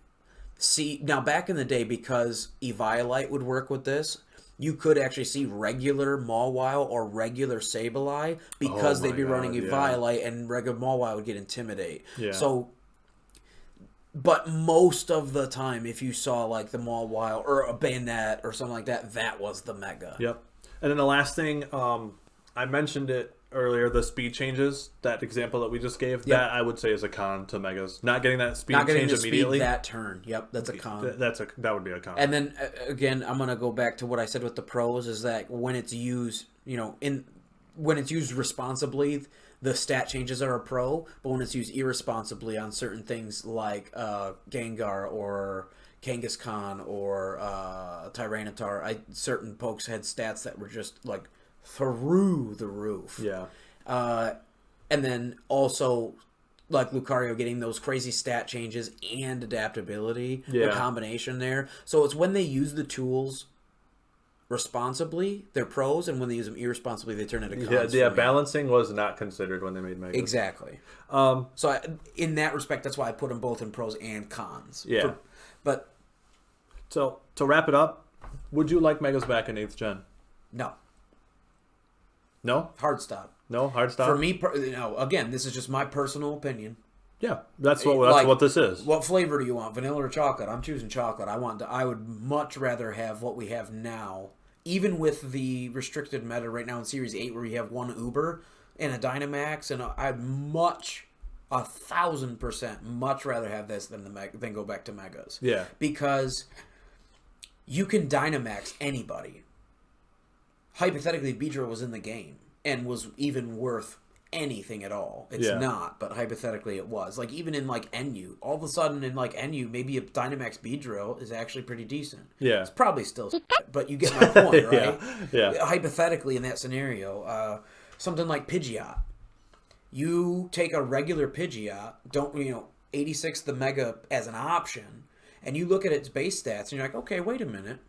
See, now back in the day, because Eviolite would work with this, you could actually see regular Mawile or regular Sableye because they'd be running Eviolite, and regular Mawile would get Intimidate. Yeah. So, but most of the time, if you saw like the Mawile or a Bayonet or something like that, that was the Mega. Yep. And then the last thing, I mentioned it earlier, the speed changes, that example that we just gave, that I would say is a con to Megas. Not getting that speed change immediately. That turn. Yep, that's a con. That would be a con. And then again, I'm going to go back to what I said with the pros, is that when it's used, when it's used responsibly, the stat changes are a pro, but when it's used irresponsibly on certain things like Gengar or Kangaskhan or Tyranitar, certain pokes had stats that were just like through the roof. Yeah. And then also like Lucario getting those crazy stat changes and adaptability, the combination there. So it's when they use the tools responsibly, they're pros, and when they use them irresponsibly, they turn into cons. Yeah, balancing was not considered when they made Megas. Exactly. So in that respect, that's why I put them both in pros and cons. Yeah. So to wrap it up, would you like Megas back in 8th gen? No. No? Hard stop. No? Hard stop? For me, again, this is just my personal opinion. Yeah, that's what this is. What flavor do you want, vanilla or chocolate? I'm choosing chocolate. I would much rather have what we have now, even with the restricted meta right now in Series 8, where you have one Uber and a Dynamax, and I'd 1,000% much rather have this than go back to Megas. Yeah, because you can Dynamax anybody. Hypothetically, Beedrill was in the game and was even worth anything at all. It's not, but hypothetically it was. Like even in like NU, all of a sudden in like NU, maybe a Dynamax Beedrill is actually pretty decent. Yeah, it's probably still, but you get my point, right? Yeah. Hypothetically, in that scenario, something like Pidgeot, you take a regular Pidgeot, 86 the Mega as an option, and you look at its base stats, and you're like, okay, wait a minute,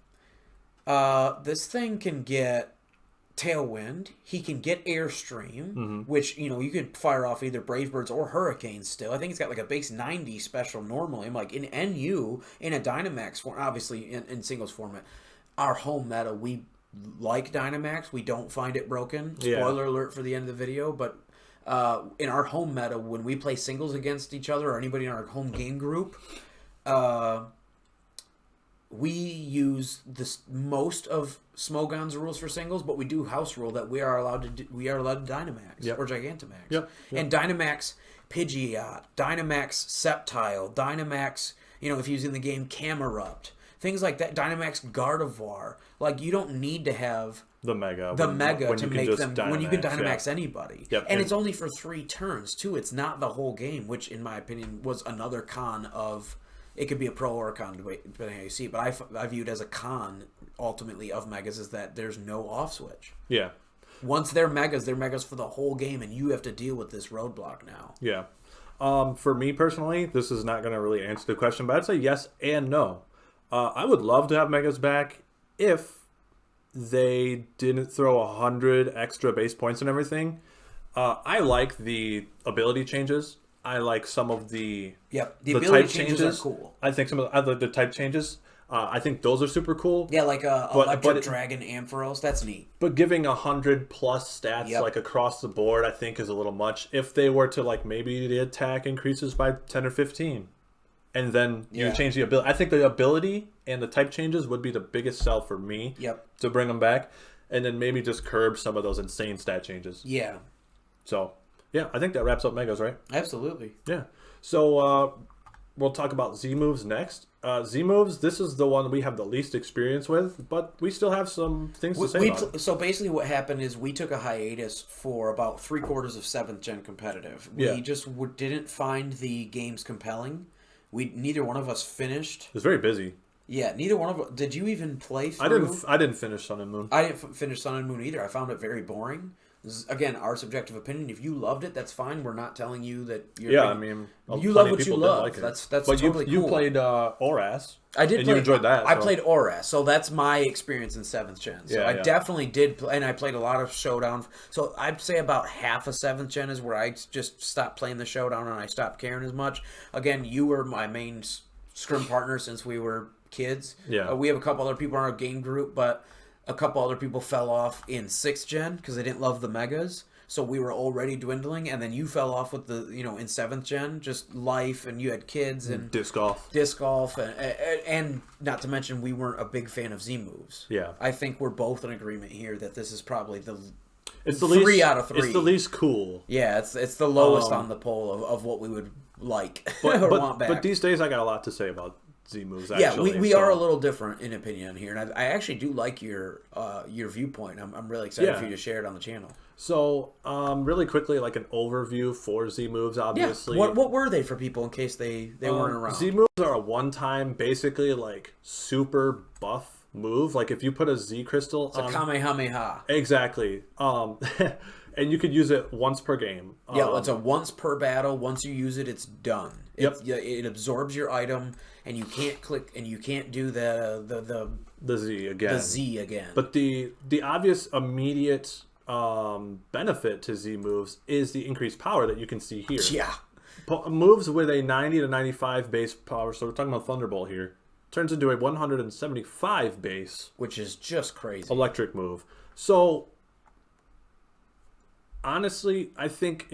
this thing can get Tailwind. He can get Airstream, which, you could fire off either Brave Birds or Hurricanes still. I think he's got like a base 90 special normally. I'm like, in NU, in a Dynamax form, obviously in singles format, our home meta, we like Dynamax. We don't find it broken. Spoiler alert for the end of the video, but in our home meta, when we play singles against each other or anybody in our home game group, we use most of Smogon's rules for singles, but we do house rule that we are allowed to Dynamax or Gigantamax. Yep. And Dynamax Pidgeot, Dynamax Sceptile, Dynamax, if you're using the game Camerupt, things like that, Dynamax Gardevoir. Like, you don't need to have the mega when to make them Dynamax, when you can Dynamax anybody. Yep. And it's only for 3 turns too. It's not the whole game, which in my opinion was another con of. It could be a pro or a con, depending on how you see it. But I view it as a con, ultimately, of Megas, is that there's no off switch. Yeah. Once they're Megas for the whole game, and you have to deal with this roadblock now. Yeah. For me personally, this is not going to really answer the question, but I'd say yes and no. I would love to have Megas back if they didn't throw 100 extra base points and everything. I like the ability changes. I like some of the ability type changes are cool. I think some of the type changes. I think those are super cool. Yeah, like Electric Dragon Ampharos. That's neat. But giving 100+ stats like across the board, I think is a little much. If they were to maybe the attack increases by 10 or 15, and then you change the ability. I think the ability and the type changes would be the biggest sell for me. To bring them back, and then maybe just curb some of those insane stat changes. Yeah. So. Yeah, I think that wraps up Megas, right? Absolutely. Yeah. So we'll talk about Z moves next. Z moves, this is the one we have the least experience with, but we still have some things to say about it. So basically what happened is we took a hiatus for about 3/4 of 7th Gen competitive. We just didn't find the games compelling. Neither one of us finished. It was very busy. Yeah, neither one of us. Did you even play through? I didn't finish Sun and Moon. I didn't finish Sun and Moon either. I found it very boring. Again, our subjective opinion. If you loved it, that's fine. We're not telling you that you're. Yeah, I mean, you love what you love. Like that's but totally you cool. played Oras. I did. And you enjoyed that. I played Oras, so that's my experience in 7th Gen. So I definitely did, and I played a lot of Showdown. So I'd say about half of 7th Gen is where I just stopped playing the Showdown and I stopped caring as much. Again, you were my main scrim partner since we were kids. Yeah. We have a couple other people in our game group, but a couple other people fell off in 6th Gen because they didn't love the Megas. So we were already dwindling, and then you fell off with the, in 7th Gen, just life, and you had kids and disc golf, and not to mention we weren't a big fan of Z moves. Yeah, I think we're both in agreement here that this is probably it's the 3 least, out of 3. It's the least cool. Yeah, it's the lowest on the poll of what we would like or want back. But these days, I got a lot to say about Z moves. Actually. Yeah, we are a little different in opinion here, and I actually do like your viewpoint. I'm really excited for you to share it on the channel. So, really quickly, like an overview for Z moves, obviously. Yeah. What were they for people in case they weren't around? Z moves are a one-time, basically, like, super buff move. Like, if you put a Z crystal on... It's a Kamehameha. Exactly. And you could use it once per game. It's a once per battle. Once you use it, it's done. It absorbs your item, and you can't click, and you can't do the Z again. The Z again. But the obvious immediate... benefit to Z moves is the increased power that you can see here. Yeah. Moves with a 90 to 95 base power, so we're talking about Thunderbolt here, turns into a 175 base. Which is just crazy. Electric move. So, honestly, I think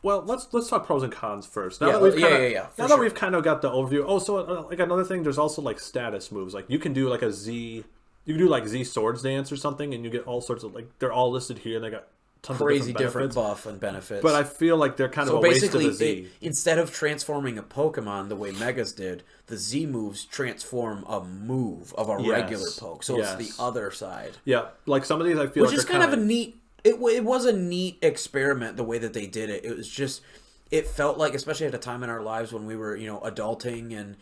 let's talk pros and cons first. Now that we've kind of got the overview. Oh, so like another thing, there's also like status moves. Like you can do like a Z... You can do like Z Swords Dance or something, and you get all sorts of they're all listed here, and they got tons crazy of different buff and benefits. But I feel like they're kind of a waste of the Z. Instead of transforming a Pokemon the way Megas did, the Z moves transform a move of a regular poke. So it's the other side. Yeah, like some of these I feel which is kind of a neat. It was a neat experiment the way that they did it. It was just it felt like, especially at a time in our lives when we were adulting, and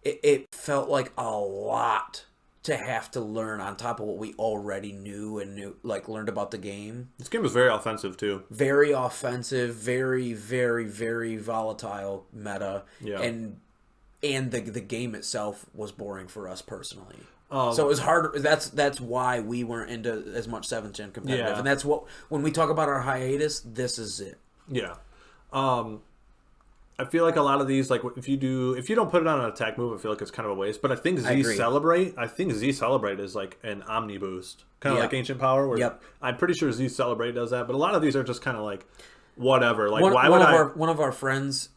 it felt like a lot to have to learn on top of what we already knew and learned about the game. This game was very offensive too. Very offensive, very, very, very volatile meta. Yeah. And the game itself was boring for us personally. So it was hard. That's why we weren't into as much 7th gen competitive, Yeah. and that's what when we talk about our hiatus, this is it. Yeah. I feel like a lot of these, like if you don't put it on an attack move, I feel like it's kind of a waste. But I think agree. I think Z Celebrate is like an Omni boost, kind of Yep. like Ancient Power. Where Yep. I'm pretty sure Z Celebrate does that, but a lot of these are just kind of like whatever. Like One of our friends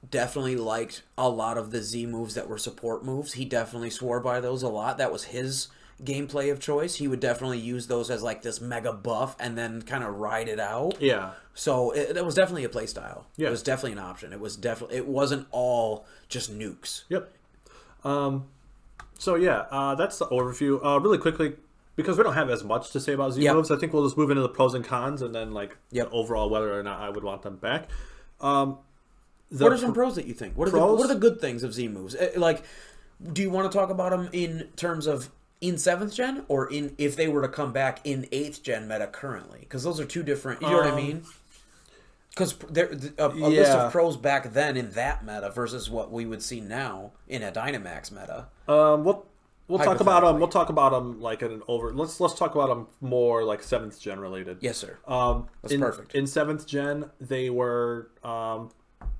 definitely liked a lot of the Z moves that were support moves. He definitely swore by those a lot. That was his gameplay of choice. He would definitely use those as like this mega buff and then kind of ride it out. Yeah. So it was definitely a play style. Yeah. It was definitely an option. It wasn't all just nukes. Yep. So yeah, that's the overview. Really quickly, because we don't have as much to say about Z Yep. moves, I think we'll just move into the pros and cons, and then like Yep. the overall whether or not I would want them back. What are some pros that you think? What are the good things of Z moves? Like, do you want to talk about them in terms of in 7th gen or in if they were to come back in 8th gen meta currently? Because those are two different. You know what I mean? Because a list of pros back then in that meta versus what we would see now in a Dynamax meta. We'll talk about them. We'll talk about them like in an over. Let's talk about them more like 7th gen related. Yes, sir. That's perfect. In 7th gen, they were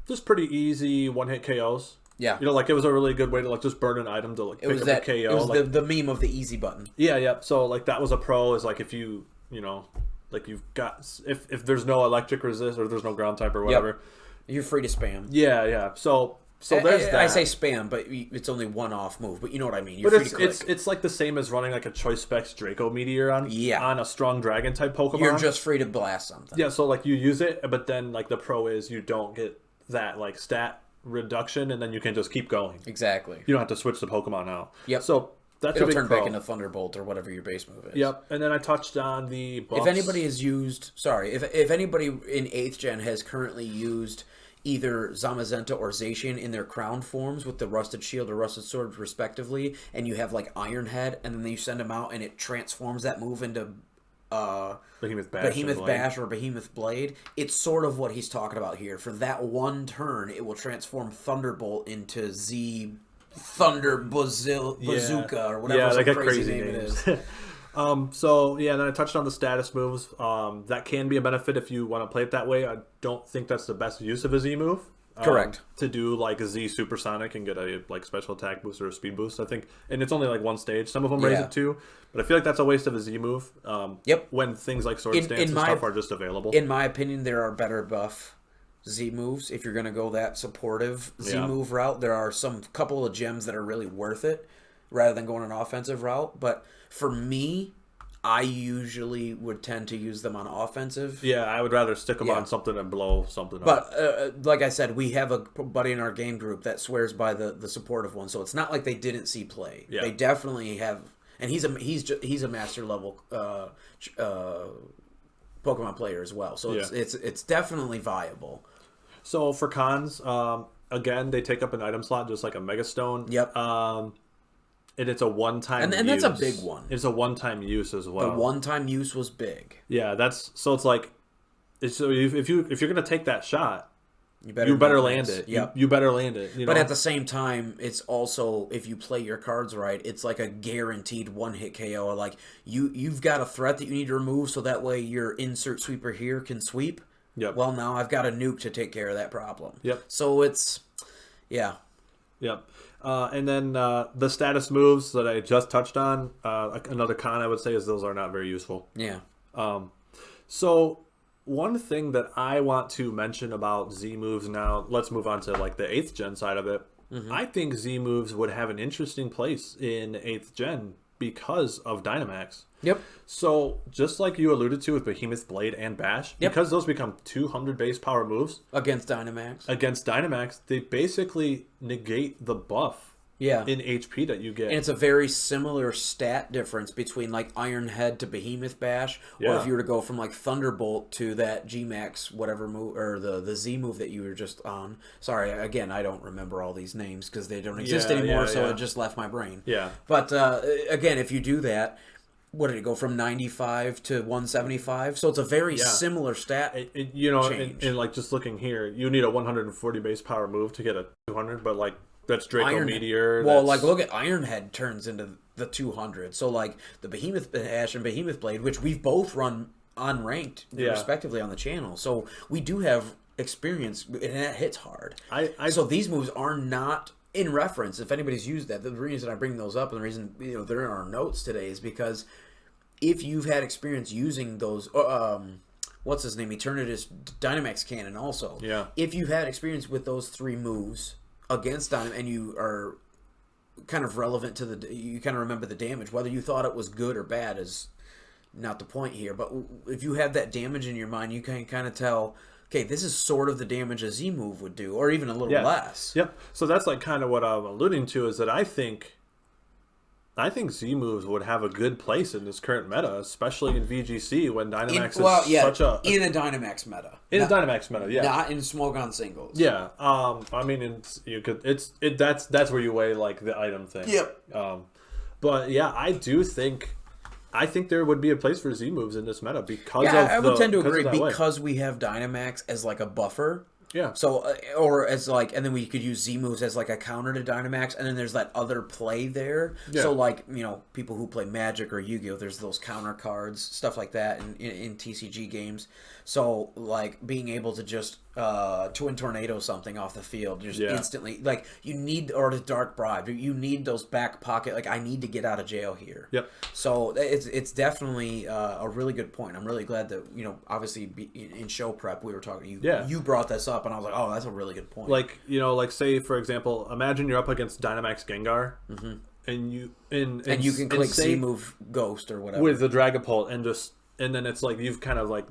just pretty easy one-hit KOs. Yeah. You know, like it was a really good way to like just burn an item to like pick up a KO. It was like, the meme of the easy button. Yeah. So like that was a pro. Is like if you know, like you've got if there's no electric resist or there's no ground type or whatever, you're free to spam. Yeah. So there's that. I say spam, but it's only one off move. But you know what I mean. You're but free to click. it's like the same as running like a Choice Specs Draco Meteor on a strong dragon type Pokemon. You're just free to blast something. Yeah. So like you use it, but then like the pro is you don't get that like stat reduction, and then you can just keep going. Exactly. You don't have to switch the Pokemon out. Yep. So that's It'll a big turn pro. back into Thunderbolt or whatever your base move is. Yep. And then I touched on the buffs. If anybody has used, if anybody in 8th gen has currently used either Zamazenta or Zacian in their crown forms with the Rusted Shield or Rusted Sword respectively, and you have like Iron Head, and then you send them out and it transforms that move into Behemoth Bash or Behemoth Blade, it's sort of what he's talking about here. For that one turn, it will transform Thunderbolt into Z Thunder Bazooka or whatever some crazy name names. It is. So yeah, then I touched on the status moves. That can be a benefit if you want to play it that way. I don't think that's the best use of a Z move. Correct. To do like a Z Supersonic and get a like special attack boost or a speed boost, I think, and it's only like one stage. Some of them raise it too, but I feel like that's a waste of a Z move. Yep. When things like Sword Stance and stuff are just available. In my opinion, there are better buff Z moves if you're going to go that supportive Z move route. There are some couple of gems that are really worth it rather than going an offensive route. But for me, I usually would tend to use them on offensive. Yeah, I would rather stick them on something and blow something up. But like I said, we have a buddy in our game group that swears by the supportive one, so it's not like they didn't see play. Yeah. They definitely have, and he's a master level Pokemon player as well. So it's definitely viable. So for cons, again, they take up an item slot just like a Mega Stone. Yep. And it's a one-time use. And that's a big one. It's a one-time use as well. The one-time use was big. Yeah, so it's like, so if you're gonna take that shot, you better land it. Yep. You better land it. But at the same time, it's also, if you play your cards right, it's like a guaranteed one-hit KO. Like you've got a threat that you need to remove, so that way your insert sweeper here can sweep. Yep. Well, now I've got a nuke to take care of that problem. Yep. So it's, yeah. Yep. And then the status moves that I just touched on, another con I would say is those are not very useful. Yeah. So one thing that I want to mention about Z moves now, let's move on to like the 8th gen side of it. Mm-hmm. I think Z moves would have an interesting place in 8th gen because of Dynamax. Yep. So just like you alluded to with Behemoth Blade and Bash, because those become 200 base power moves against Dynamax, they basically negate the buff in HP that you get. And it's a very similar stat difference between like Iron Head to Behemoth Bash, or if you were to go from like Thunderbolt to that G-Max whatever move, or the Z move that you were just on. Sorry, again, I don't remember all these names because they don't exist anymore, so it just left my brain. Yeah. But again, if you do that, what did it go from 95 to 175? So it's a very similar stat change. And like just looking here, you need a 140 base power move to get a 200, but like That's Draco Meteor. Well, like look at Ironhead turns into the 200. So like the Behemoth Ash and Behemoth Blade, which we've both run unranked respectively on the channel. So we do have experience, and that hits hard. So these moves are not in reference. If anybody's used that, the reason I bring those up and the reason they're in our notes today is because if you've had experience using those, what's his name, Eternatus Dynamax Cannon also. Yeah. If you've had experience with those 3 moves against Dynamax and you are kind of relevant to you kind of remember the damage, whether you thought it was good or bad is not the point here. But if you have that damage in your mind, you can kind of tell, okay, this is sort of the damage a Z move would do, or even a little less. Yep. So that's like kind of what I'm alluding to is that I think Z moves would have a good place in this current meta, especially in VGC when Dynamax is such a in a Dynamax meta. In a Dynamax meta, yeah. Not in Smogon singles. Yeah. I mean, that's where you weigh like the item thing. Yep. But yeah, I think there would be a place for Z moves in this meta because I would tend to agree because we have Dynamax as like a buffer. Yeah. So, or as like, and then we could use Z moves as like a counter to Dynamax, and then there's that other play there. Yeah. So, like, people who play Magic or Yu-Gi-Oh, there's those counter cards, stuff like that in TCG games. So, like, being able to just Twin Tornado something off the field, just instantly, like, you need, or the Dark Bribe, you need those back pocket, like, I need to get out of jail here. Yep. So, it's definitely a really good point. I'm really glad that, obviously in show prep, we were talking, you brought this up, and I was like, oh, that's a really good point. Like, like, say, for example, imagine you're up against Dynamax Gengar, and you can click Z move Ghost or whatever with the Dragapult, and then it's like you've kind of like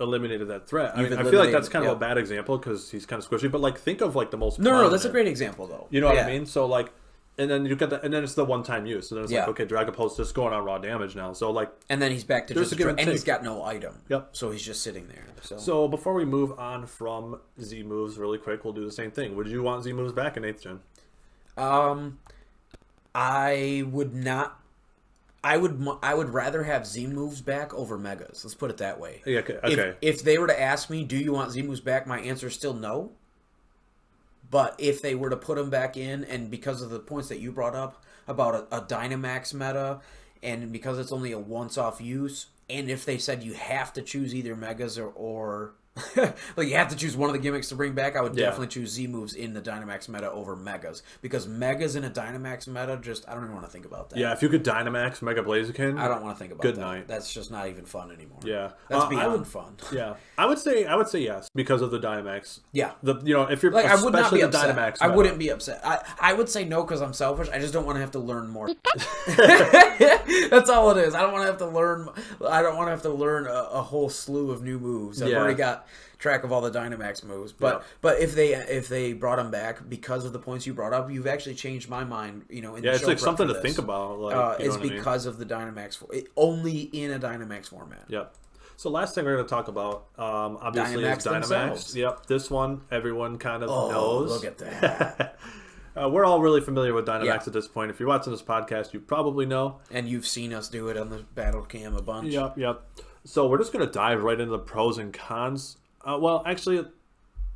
eliminated that threat. I feel like that's kind of a bad example because he's kind of squishy, but like think of like the most no, that's a great example though. You know what I mean? So like, and then you get that, and then it's the one-time use. So then it's like, okay, Dragapult's just going on raw damage now. So like, and then he's back to just and he's got no item. Yep. So he's just sitting there. So before we move on from Z moves, really quick, we'll do the same thing. Would you want Z moves back in 8th gen? I would not. I would rather have Z moves back over Megas. Let's put it that way. Yeah. Okay. If they were to ask me, do you want Z moves back? My answer is still no. But if they were to put them back in, and because of the points that you brought up about a Dynamax meta, and because it's only a once-off use, and if they said you have to choose either Megas or like you have to choose one of the gimmicks to bring back, I would definitely choose Z moves in the Dynamax meta over Megas, because Megas in a Dynamax meta, I don't even want to think about that. Yeah, if you could Dynamax Mega Blaziken, I don't want to think about good that. Night. That's just not even fun anymore. Yeah, that's beyond fun. Yeah, I would say yes because of the Dynamax. Yeah, if you're like, I would not be upset. Dynamax I wouldn't be upset. I would say no because I'm selfish. I just don't want to have to learn more. That's all it is. I don't want to have to learn. I don't want to have to learn a whole slew of new moves. I've already got track of all the Dynamax moves, but if they brought them back because of the points you brought up, you've actually changed my mind. It's like something to think about. Like, it's because of the Dynamax, only in a Dynamax format. Yep. So last thing we're going to talk about, obviously, is Dynamax. Themselves. Yep, this one everyone kind of knows. Look at that. We're all really familiar with Dynamax at this point. If you're watching this podcast, you probably know, and you've seen us do it on the battle cam a bunch. Yep. So we're just going to dive right into the pros and cons. Well, actually,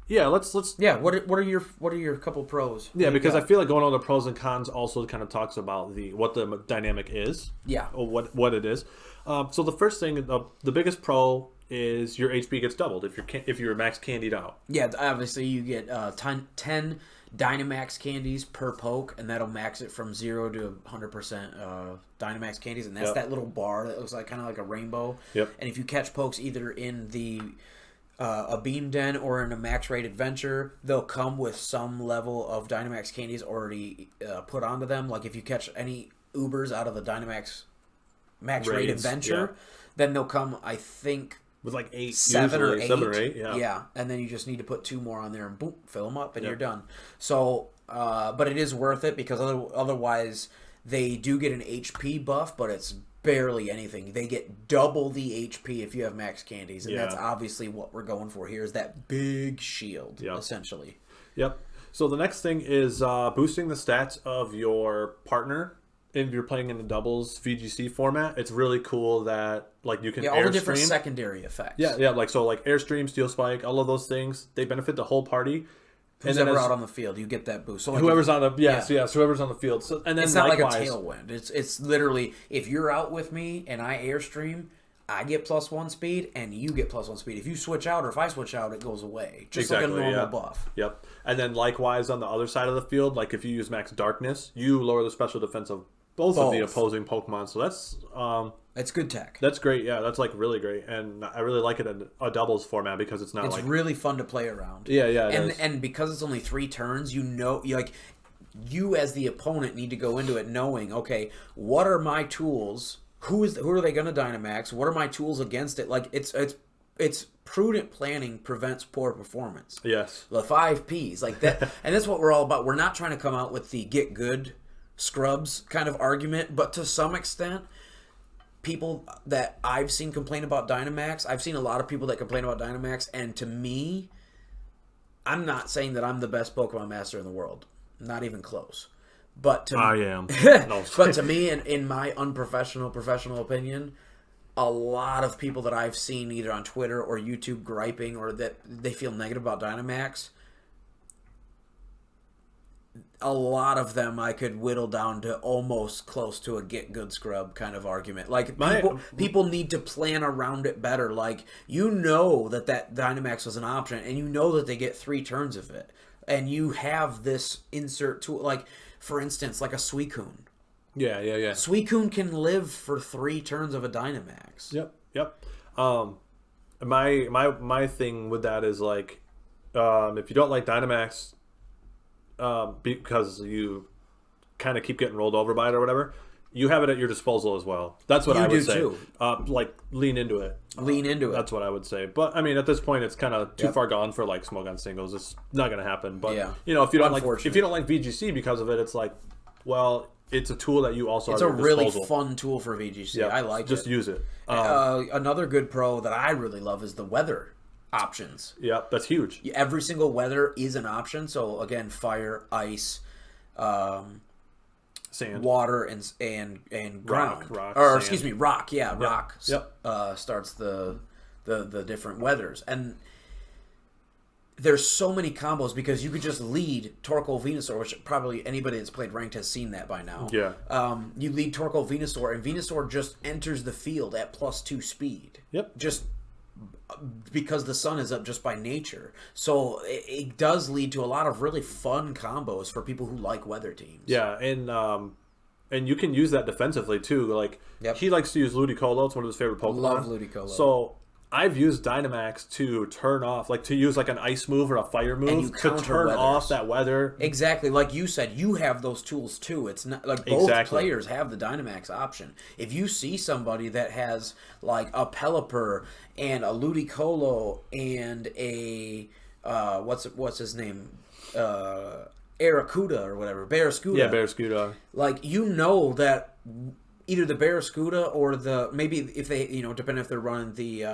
let's. Yeah, what are your couple pros? Yeah, because I feel like going on the pros and cons also kind of talks about what the dynamic is. Yeah. Or what it is. So the first thing, the biggest pro is your HP gets doubled if you're max candied out. Yeah, obviously you get 10 Dynamax candies per poke, and that'll max it from 0 to 100% Dynamax candies, and that's that little bar that looks like kind of like a rainbow. Yep. And if you catch pokes either in the a beam den or in a max rate adventure, they'll come with some level of Dynamax candies already put onto them. Like if you catch any Ubers out of the Dynamax max rate adventure, then they'll come, I think, with like 7 or 8. Yeah. And then you just need to put 2 more on there and boom, fill them up, and you're done. So, but it is worth it because otherwise they do get an HP buff, but it's barely anything. They get double the HP if you have max candies, and that's obviously what we're going for here, is that big shield, essentially. Yep. So the next thing is boosting the stats of your partner. If you're playing in the doubles VGC format, it's really cool that like you can all the different secondary effects. Yeah, like so like Airstream, Steel Spike, all of those things, they benefit the whole party. Who's ever out on the field, you get that boost. So like whoever's on the whoever's on the field. So, and then it's not likewise, like a tailwind. It's literally if you're out with me and I airstream, I get +1 speed and you get +1 speed. If you switch out or if I switch out, it goes away. Just like a normal buff. Yep. And then likewise on the other side of the field, like if you use max darkness, you lower the special defense of both of the opposing Pokemon. So that's good tech. That's great. Yeah, that's like really great, and I really like it in a doubles format because it's not. It's really fun to play around. Yeah, yeah. And because it's only 3 turns, you as the opponent need to go into it knowing, okay, what are my tools? Who are they going to Dynamax? What are my tools against it? Like it's prudent planning prevents poor performance. Yes. The 5 Ps like that, and that's what we're all about. We're not trying to come out with the get good scrubs kind of argument, but to some extent, people that I've seen complain about Dynamax, I've seen a lot of people that complain about Dynamax, and to me, I'm not saying that I'm the best Pokemon master in the world, not even close. But to I am. No. But to me, in my professional opinion, a lot of people that I've seen either on Twitter or YouTube griping or that they feel negative about Dynamax, a lot of them I could whittle down to almost close to a get good scrub kind of argument. Like people need to plan around it better. Like you know that Dynamax was an option, and you know that they get 3 turns of it, and you have this insert tool. Like for instance, like a Suicune. Yeah. Suicune can live for 3 turns of a Dynamax. Yep. My thing with that is like, if you don't like Dynamax, because you kind of keep getting rolled over by it or whatever, you have it at your disposal as well. That's what I would say. Too. Like lean into it. That's what I would say. But I mean, at this point, it's kind of too far gone for like smoke on singles. It's not going to happen. But if you don't like VGC because of it, it's like, well, it's a tool that you also have at your disposal. It's a really fun tool for VGC. I like it. Just use it. Another good pro that I really love is the weather options. Yeah, that's huge. Every single weather is an option. So again, fire, ice, sand, water, and ground. Rock. Yeah, rock. Starts the different weathers, and there's so many combos because you could just lead Torkoal Venusaur, which probably anybody that's played ranked has seen that by now. Yeah. You lead Torkoal Venusaur, and Venusaur just enters the field at +2 speed. Yep. Just because the sun is up just by nature. So it does lead to a lot of really fun combos for people who like weather teams. Yeah, and you can use that defensively too. Like he likes to use Ludicolo. It's one of his favorite Pokemon. Love Ludicolo. So I've used Dynamax to turn off, like to use like an ice move or a fire move to turn off that weather. Exactly, like you said, you have those tools too. It's not like both players have the Dynamax option. If you see somebody that has like a Pelipper and a Ludicolo and a what's his name, Arrokuda or whatever, Barraskewda. Yeah, Barraskewda. Like you know that either the Barraskewda or maybe if they depending if they're running the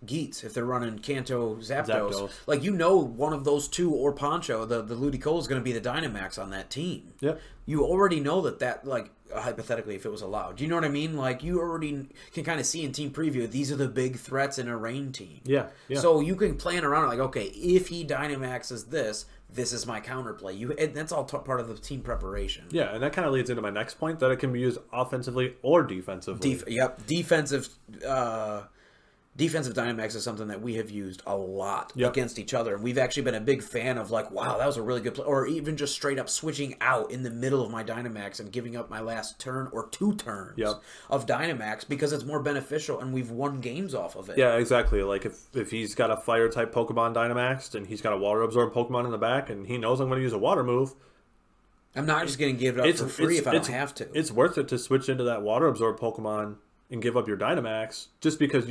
Geats, if they're running Kanto Zapdos, like one of those two or Poncho, the Ludicolo is going to be the Dynamax on that team. Yep. You already know that like hypothetically if it was allowed. Do you know what I mean? Like you already can kind of see in team preview these are the big threats in a rain team. Yeah. So you can plan around it like, okay, if he Dynamaxes this is my counterplay. And that's all part of the team preparation. Yeah, and that kind of leads into my next point that it can be used offensively or defensively. Defensive Dynamax is something that we have used a lot against each other. We've actually been a big fan of like, wow, that was a really good play. Or even just straight up switching out in the middle of my Dynamax and giving up my last turn or 2 turns of Dynamax because it's more beneficial and we've won games off of it. Yeah, exactly. Like if he's got a fire type Pokemon Dynamaxed and he's got a water absorb Pokemon in the back and he knows I'm going to use a water move, I'm not just going to give it up for free if I don't have to. It's worth it to switch into that water absorb Pokemon and give up your Dynamax just because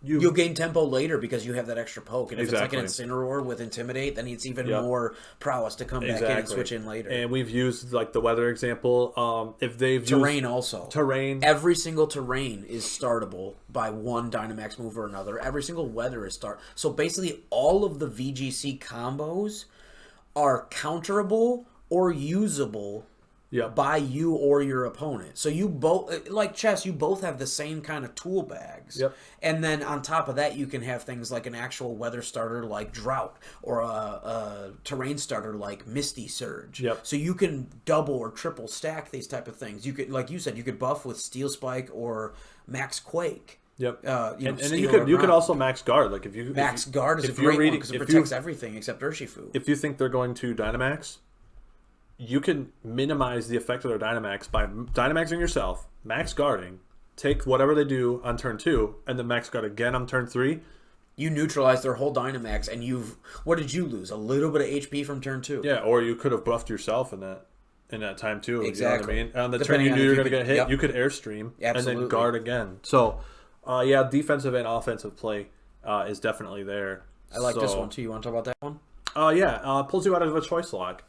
you'll gain tempo later because you have that extra poke. And if it's like an Incineroar with Intimidate, then it's even more prowess to come back in and switch in later. And we've used like the weather example. If they've terrain used also. Every single terrain is startable by one Dynamax move or another. Every single weather is start. So basically all of the VGC combos are counterable or usable by you or your opponent. So you both, like chess, you both have the same kind of tool bags. Yep. And then on top of that, you can have things like an actual weather starter like Drought, or a terrain starter like Misty Surge. Yep. So you can double or triple stack these type of things. You could, like you said, you could buff with Steel Spike or Max Quake. Yep. And then you could also max guard. Like if you Max Guard is a if you're great one reading- because it if protects everything except Urshifu. If you think they're going to Dynamax, you can minimize the effect of their Dynamax by Dynamaxing yourself, max guarding, take whatever they do on turn 2, and then max guard again on turn 3. You neutralize their whole Dynamax, and what did you lose? A little bit of HP from turn 2. Yeah, or you could have buffed yourself in that time too. Exactly. You know what I mean? On the Depending turn on you knew if you were you going to could- get hit, yep. you could airstream and Absolutely. then guard again. So, yeah, defensive and offensive play is definitely there. I like this one too. You want to talk about that one? Pulls you out of a choice lock.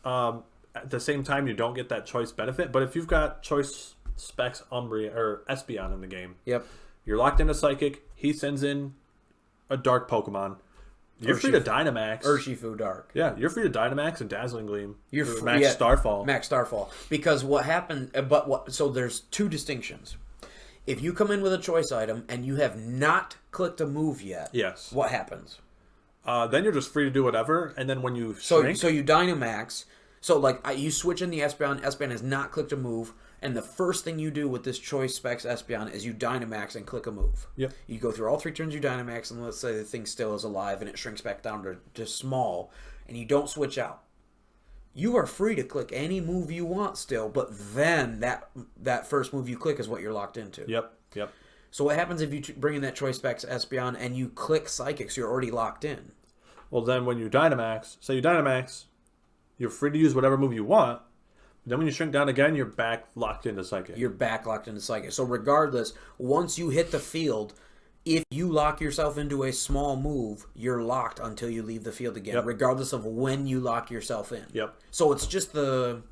At the same time, you don't get that choice benefit, but if you've got choice specs Umbreon or Espeon in the game, Yep. you're locked into Psychic. He sends in a Dark Pokemon. You're free to Dynamax. Urshifu Dark. Yeah, you're free to Dynamax and Dazzling Gleam. You're Or free, Max Starfall. Max Starfall. Because what happened? So there's two distinctions. If you come in with a choice item and you have not clicked a move yet, Yes. what happens? Then you're just free to do whatever, and then when you So shrink, you Dynamax. So like you switch in the Espeon. Espeon has not clicked a move, and the first thing you do with this choice specs Espeon is you Dynamax and click a move. Yep. You go through all 3 turns, you Dynamax, and let's say the thing still is alive and it shrinks back down to small, and you don't switch out. You are free to click any move you want still, but then that first move you click is what you're locked into. Yep. So what happens if you bring in that choice specs Espeon and you click Psychics? You're already locked in. Well, then when you Dynamax, you're free to use whatever move you want. Then when you shrink down again, you're back locked into Psychic. You're back locked into Psychic. So regardless, once you hit the field, if you lock yourself into a small move, you're locked until you leave the field again, regardless of when you lock yourself in. Yep. So it's just the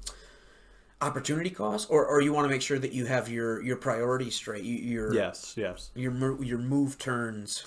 opportunity cost, or you want to make sure that you have your priorities straight. Yes. Your move turns.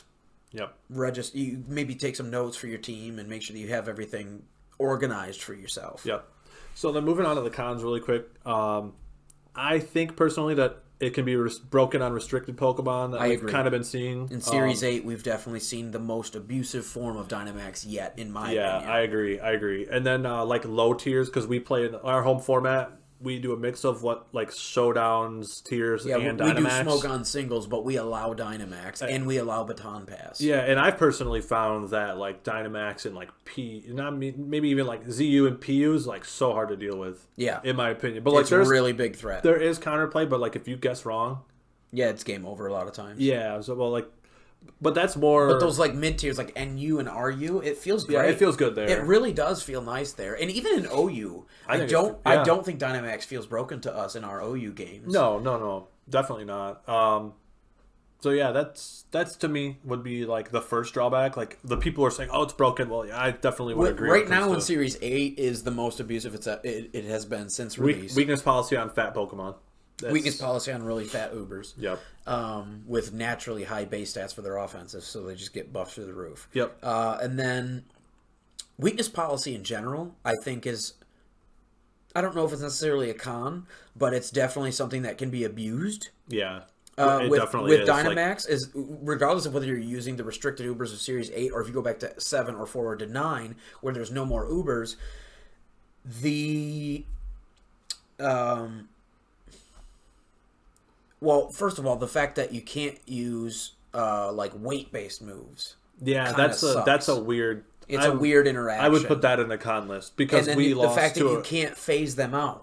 Yep. Register. You maybe take some notes for your team and make sure that you have everything organized for yourself. Yep. So then moving on to the cons really quick. I think personally that it can be broken on restricted Pokemon that we've kind of been seeing. In Series 8, we've definitely seen the most abusive form of Dynamax yet, in my opinion. Yeah, I agree. And then like low tiers, because we play in our home format, we do a mix of Showdowns, tiers, and Dynamax. We do smoke on singles, but we allow Dynamax, and we allow Baton Pass. Yeah, and I've personally found that like Dynamax and like maybe even like ZU and PU is like so hard to deal with. Yeah, in my opinion, but like it's a really big threat. There is counterplay, but like if you guess wrong, yeah, it's game over a lot of times. Yeah, but that's more. But those like mid tiers, like NU and RU, it feels great. Yeah, it feels good there. It really does feel nice there, and even in OU, I don't think Dynamax feels broken to us in our OU games. No, definitely not. So yeah, that's to me would be like the first drawback. Like the people are saying, "Oh, it's broken." Well, yeah, I definitely would agree. Right now in Series 8 is the most abusive it has been since release. Weakness policy on fat Pokemon. Weakness policy on really fat Ubers. Yep. With naturally high base stats for their offensive, so they just get buffed through the roof. Yep. And then weakness policy in general, I think is, I don't know if it's necessarily a con, but it's definitely something that can be abused. Yeah. With definitely is. Dynamax, is regardless of whether you're using the restricted Ubers of Series 8 or if you go back to 7 or forward to 9 where there's no more Ubers, well, first of all, the fact that you can't use like weight-based moves. Yeah, that's a weird. It's a weird interaction. I would put that in the con list because we lost the fact to that you can't phase them out.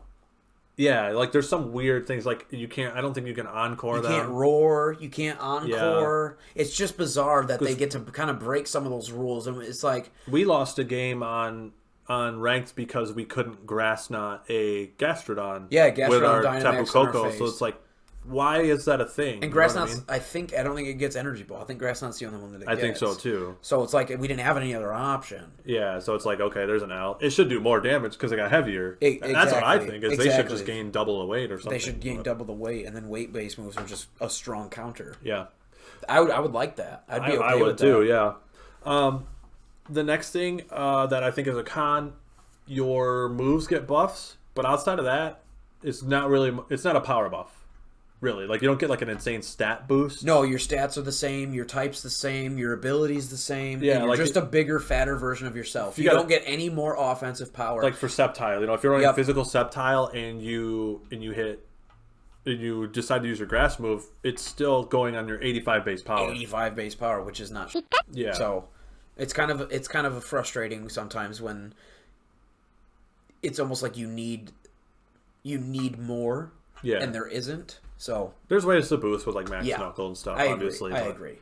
Yeah, like there's some weird things like you can't. I don't think you can encore them. You can't roar. You can't encore. Yeah. It's just bizarre that they get to kind of break some of those rules, and it's like we lost a game on ranked because we couldn't grass knot a Gastrodon. Yeah, Gastrodon with our Dynamax Tapu Koko. interface. So it's like, why is that a thing? And Grass Knot's, I don't think it gets Energy Ball. I think Grass Knot's the only one that it gets. I think so too. So it's like we didn't have any other option. Yeah, so it's like, okay, there's an L. It should do more damage because it got heavier. Exactly. That's what I think. They should just gain double the weight or something. They should gain double the weight, and then weight-based moves are just a strong counter. Yeah. I would like that. I'd be okay with that. I would too, yeah. The next thing that I think is a con, your moves get buffs, but outside of that, it's not really, it's not a power buff. Really, like you don't get like an insane stat boost. No, your stats are the same, your type's the same, your ability's the same. Yeah, and you're like just a bigger, fatter version of yourself. You gotta- don't get any more offensive power. Like for Sceptile, you know, if you're running Yep. physical Sceptile and you decide to use your grass move, it's still going on your 85 base power. 85 base power, which is not. Yeah. So, it's kind of frustrating sometimes when it's almost like you need more, Yeah. and there isn't. So There's ways to boost with like Max Yeah. Knuckle and stuff, I obviously. agree.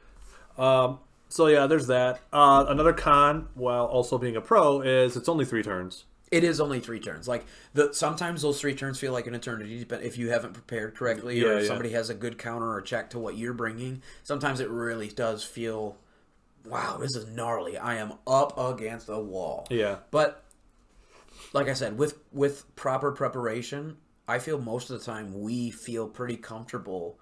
So yeah, there's that. Another con, while also being a pro, is it's only 3 turns. It is only 3 turns. Like sometimes those 3 turns feel like an eternity, but if you haven't prepared correctly, or if somebody has a good counter or check to what you're bringing, sometimes it really does feel, wow, this is gnarly. I am up against the wall. Yeah. But like I said, with proper preparation, I feel most of the time we feel pretty comfortable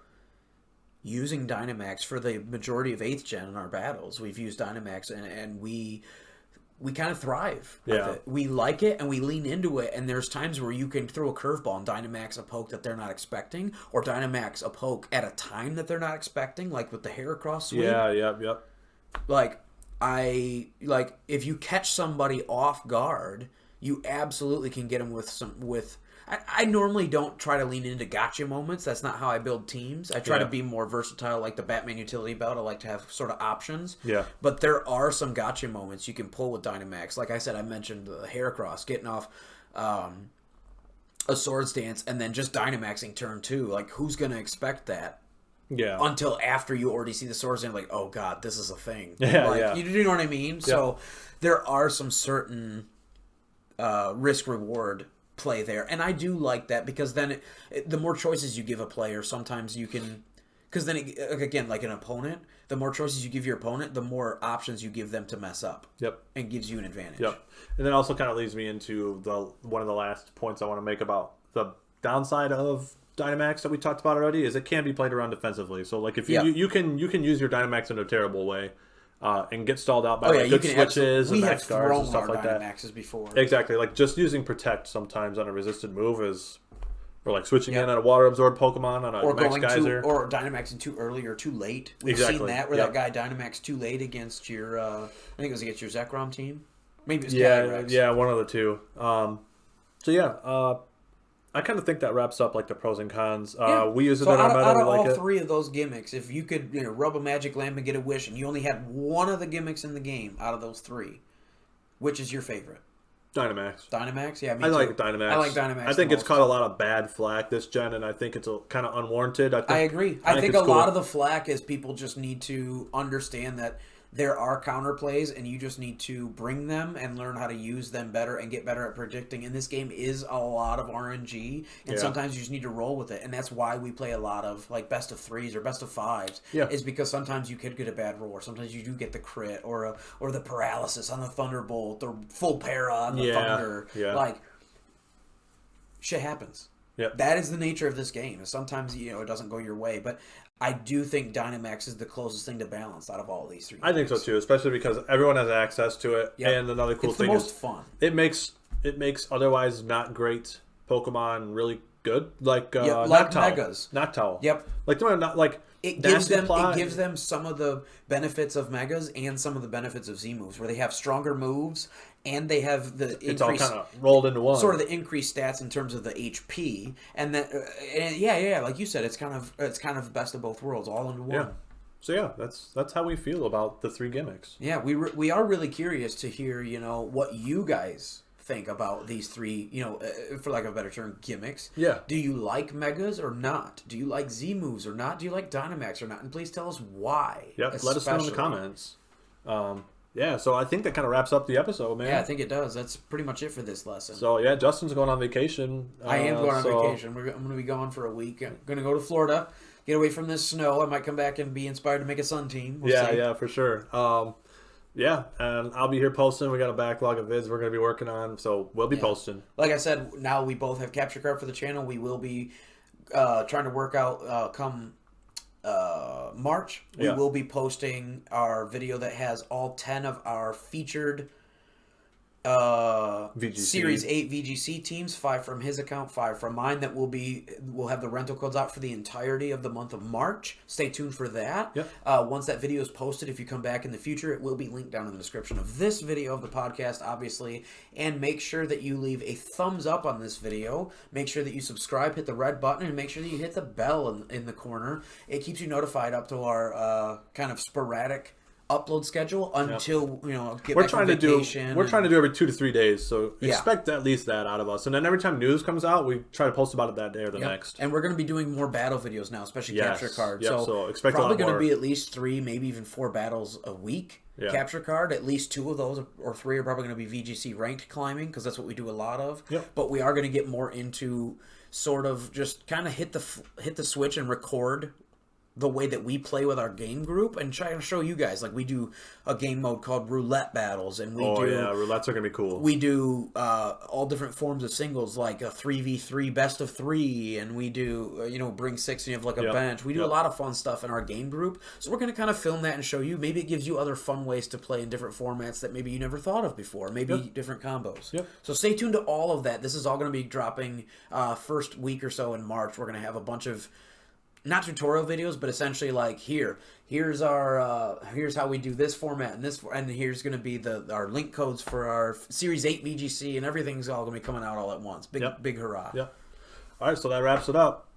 using Dynamax for the majority of 8th gen in our battles. We've used Dynamax and we kind of thrive with it. We like it and we lean into it, and there's times where you can throw a curveball and Dynamax a poke that they're not expecting, or Dynamax a poke at a time that they're not expecting, like with the Heracross sweep. Yeah, yep. Like if you catch somebody off guard, you absolutely can get them with I normally don't try to lean into gotcha moments. That's not how I build teams. I try to be more versatile, like the Batman utility belt. I like to have sort of options. Yeah. But there are some gotcha moments you can pull with Dynamax. Like I said, I mentioned the Heracross, getting off a Swords Dance and then just Dynamaxing turn 2. Like, who's going to expect that? Yeah. Until after you already see the Swords Dance, like, oh god, this is a thing. Yeah, like, yeah. You know what I mean? Yep. So there are some certain risk-reward play there, and I do like that, because then the more choices you give a player, sometimes you can, because then again, like an opponent, the more choices you give your opponent, the more options you give them to mess up. Yep. And gives you an advantage. Yep. And then also kind of leads me into one of the last points I want to make about the downside of Dynamax that we talked about already, is it can be played around defensively. So like if you can use your Dynamax in a terrible way. And get stalled out by good switches and max guards and stuff like that. Dynamaxes before. Exactly, like just using Protect sometimes on a resisted move or like switching in on a Water Absorbed Pokemon on a Max Geyser. Or Dynamaxing too early or too late. We've seen that, where that guy Dynamax too late against your, I think it was against your Zekrom team. Maybe it was Calyrex. Yeah, one of the two. I kind of think that wraps up like the pros and cons. We use it in our meta. Out of we like all it. 3 of those gimmicks, if you could rub a magic lamp and get a wish, and you only had one of the gimmicks in the game out of those 3, which is your favorite? Dynamax. Dynamax? Yeah, me I too. like Dynamax. I like Dynamax. I think it's caught a lot of bad flack this gen, and I think it's kind of unwarranted. I agree. I think a lot of the flack is people just need to understand that there are counter plays, and you just need to bring them and learn how to use them better and get better at predicting. And this game is a lot of RNG, and sometimes you just need to roll with it. And that's why we play a lot of like best of 3s or best of 5s. Is because sometimes you could get a bad roll, or sometimes you do get the crit or the paralysis on the Thunderbolt, the full para on the Thunder. Yeah. Like, shit happens. Yep. That is the nature of this game. Sometimes it doesn't go your way, but I do think Dynamax is the closest thing to balance out of all these 3 games. I think so too, especially because everyone has access to it. Yep. And another cool thing is it's the most fun. It makes otherwise not great Pokemon really good, like like Megas. Noctowl. Yep. Like they're not like it gives them some of the benefits of Megas and some of the benefits of Z moves, where they have stronger moves and they have the it's all kind of rolled into one. Sort of the increased stats in terms of the HP, and then like you said, it's kind of best of both worlds, all into one. Yeah. So that's how we feel about the 3 gimmicks. Yeah, we are really curious to hear what you guys think about these 3, for lack of a better term, gimmicks. Yeah. Do you like Megas or not? Do you like Z moves or not? Do you like Dynamax or not? And please tell us why. Yep. Let us know in the comments. So I think that kind of wraps up the episode, man. Yeah, I think it does. That's pretty much it for this lesson. So yeah, Justin's going on vacation. I am going on vacation. I'm going to be gone for a week. I'm going to go to Florida, get away from this snow. I might come back and be inspired to make a Sun team. We'll see. Yeah, for sure. And I'll be here posting. We got a backlog of vids we're going to be working on, so we'll be posting. Like I said, now we both have capture card for the channel. We will be trying to work out come March. We will be posting our video that has all 10 of our featured Series 8 VGC teams, 5 from his account, 5 from mine. That we'll have the rental codes out for the entirety of the month of March. Stay tuned for that. Yep. Once that video is posted, if you come back in the future, it will be linked down in the description of this video of the podcast, obviously. And make sure that you leave a thumbs up on this video. Make sure that you subscribe, hit the red button, and make sure that you hit the bell in the corner. It keeps you notified up to our kind of sporadic upload schedule until get we're back trying from to vacation. we're trying to do every 2 to 3 days, so expect at least that out of us. And then every time news comes out, we try to post about it that day or the next. And we're going to be doing more battle videos now, especially capture cards. Yep. So expect probably going to be at least 3, maybe even 4 battles a week. Capture card, at least 2 of those or 3 are probably going to be VGC ranked climbing, because that's what we do a lot of. But we are going to get more into sort of just kind of hit the switch and record the way that we play with our game group and try to show you guys. Like, we do a game mode called roulette battles, and roulettes are gonna be cool. We do all different forms of singles, like a 3v3 best of 3, and we do bring 6 and you have like a bench. We do a lot of fun stuff in our game group, so we're gonna kind of film that and show you. Maybe it gives you other fun ways to play in different formats that maybe you never thought of before, maybe different combos. So stay tuned to all of that. This is all gonna be dropping first week or so in March. We're gonna have a bunch of not tutorial videos, but essentially like here's our here's how we do this format and here's going to be our link codes for our Series 8 VGC, and everything's all going to be coming out all at once. Big hurrah. All right, so that wraps it up,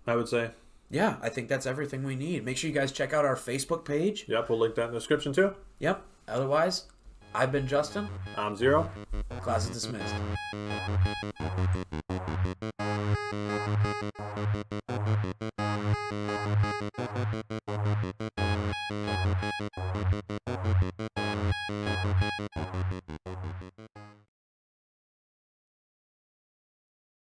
I would say. Yeah, I think that's everything we need. Make sure you guys check out our Facebook page. We'll link that in the description too. Otherwise, I've been Justin. I'm Zero. Class is dismissed.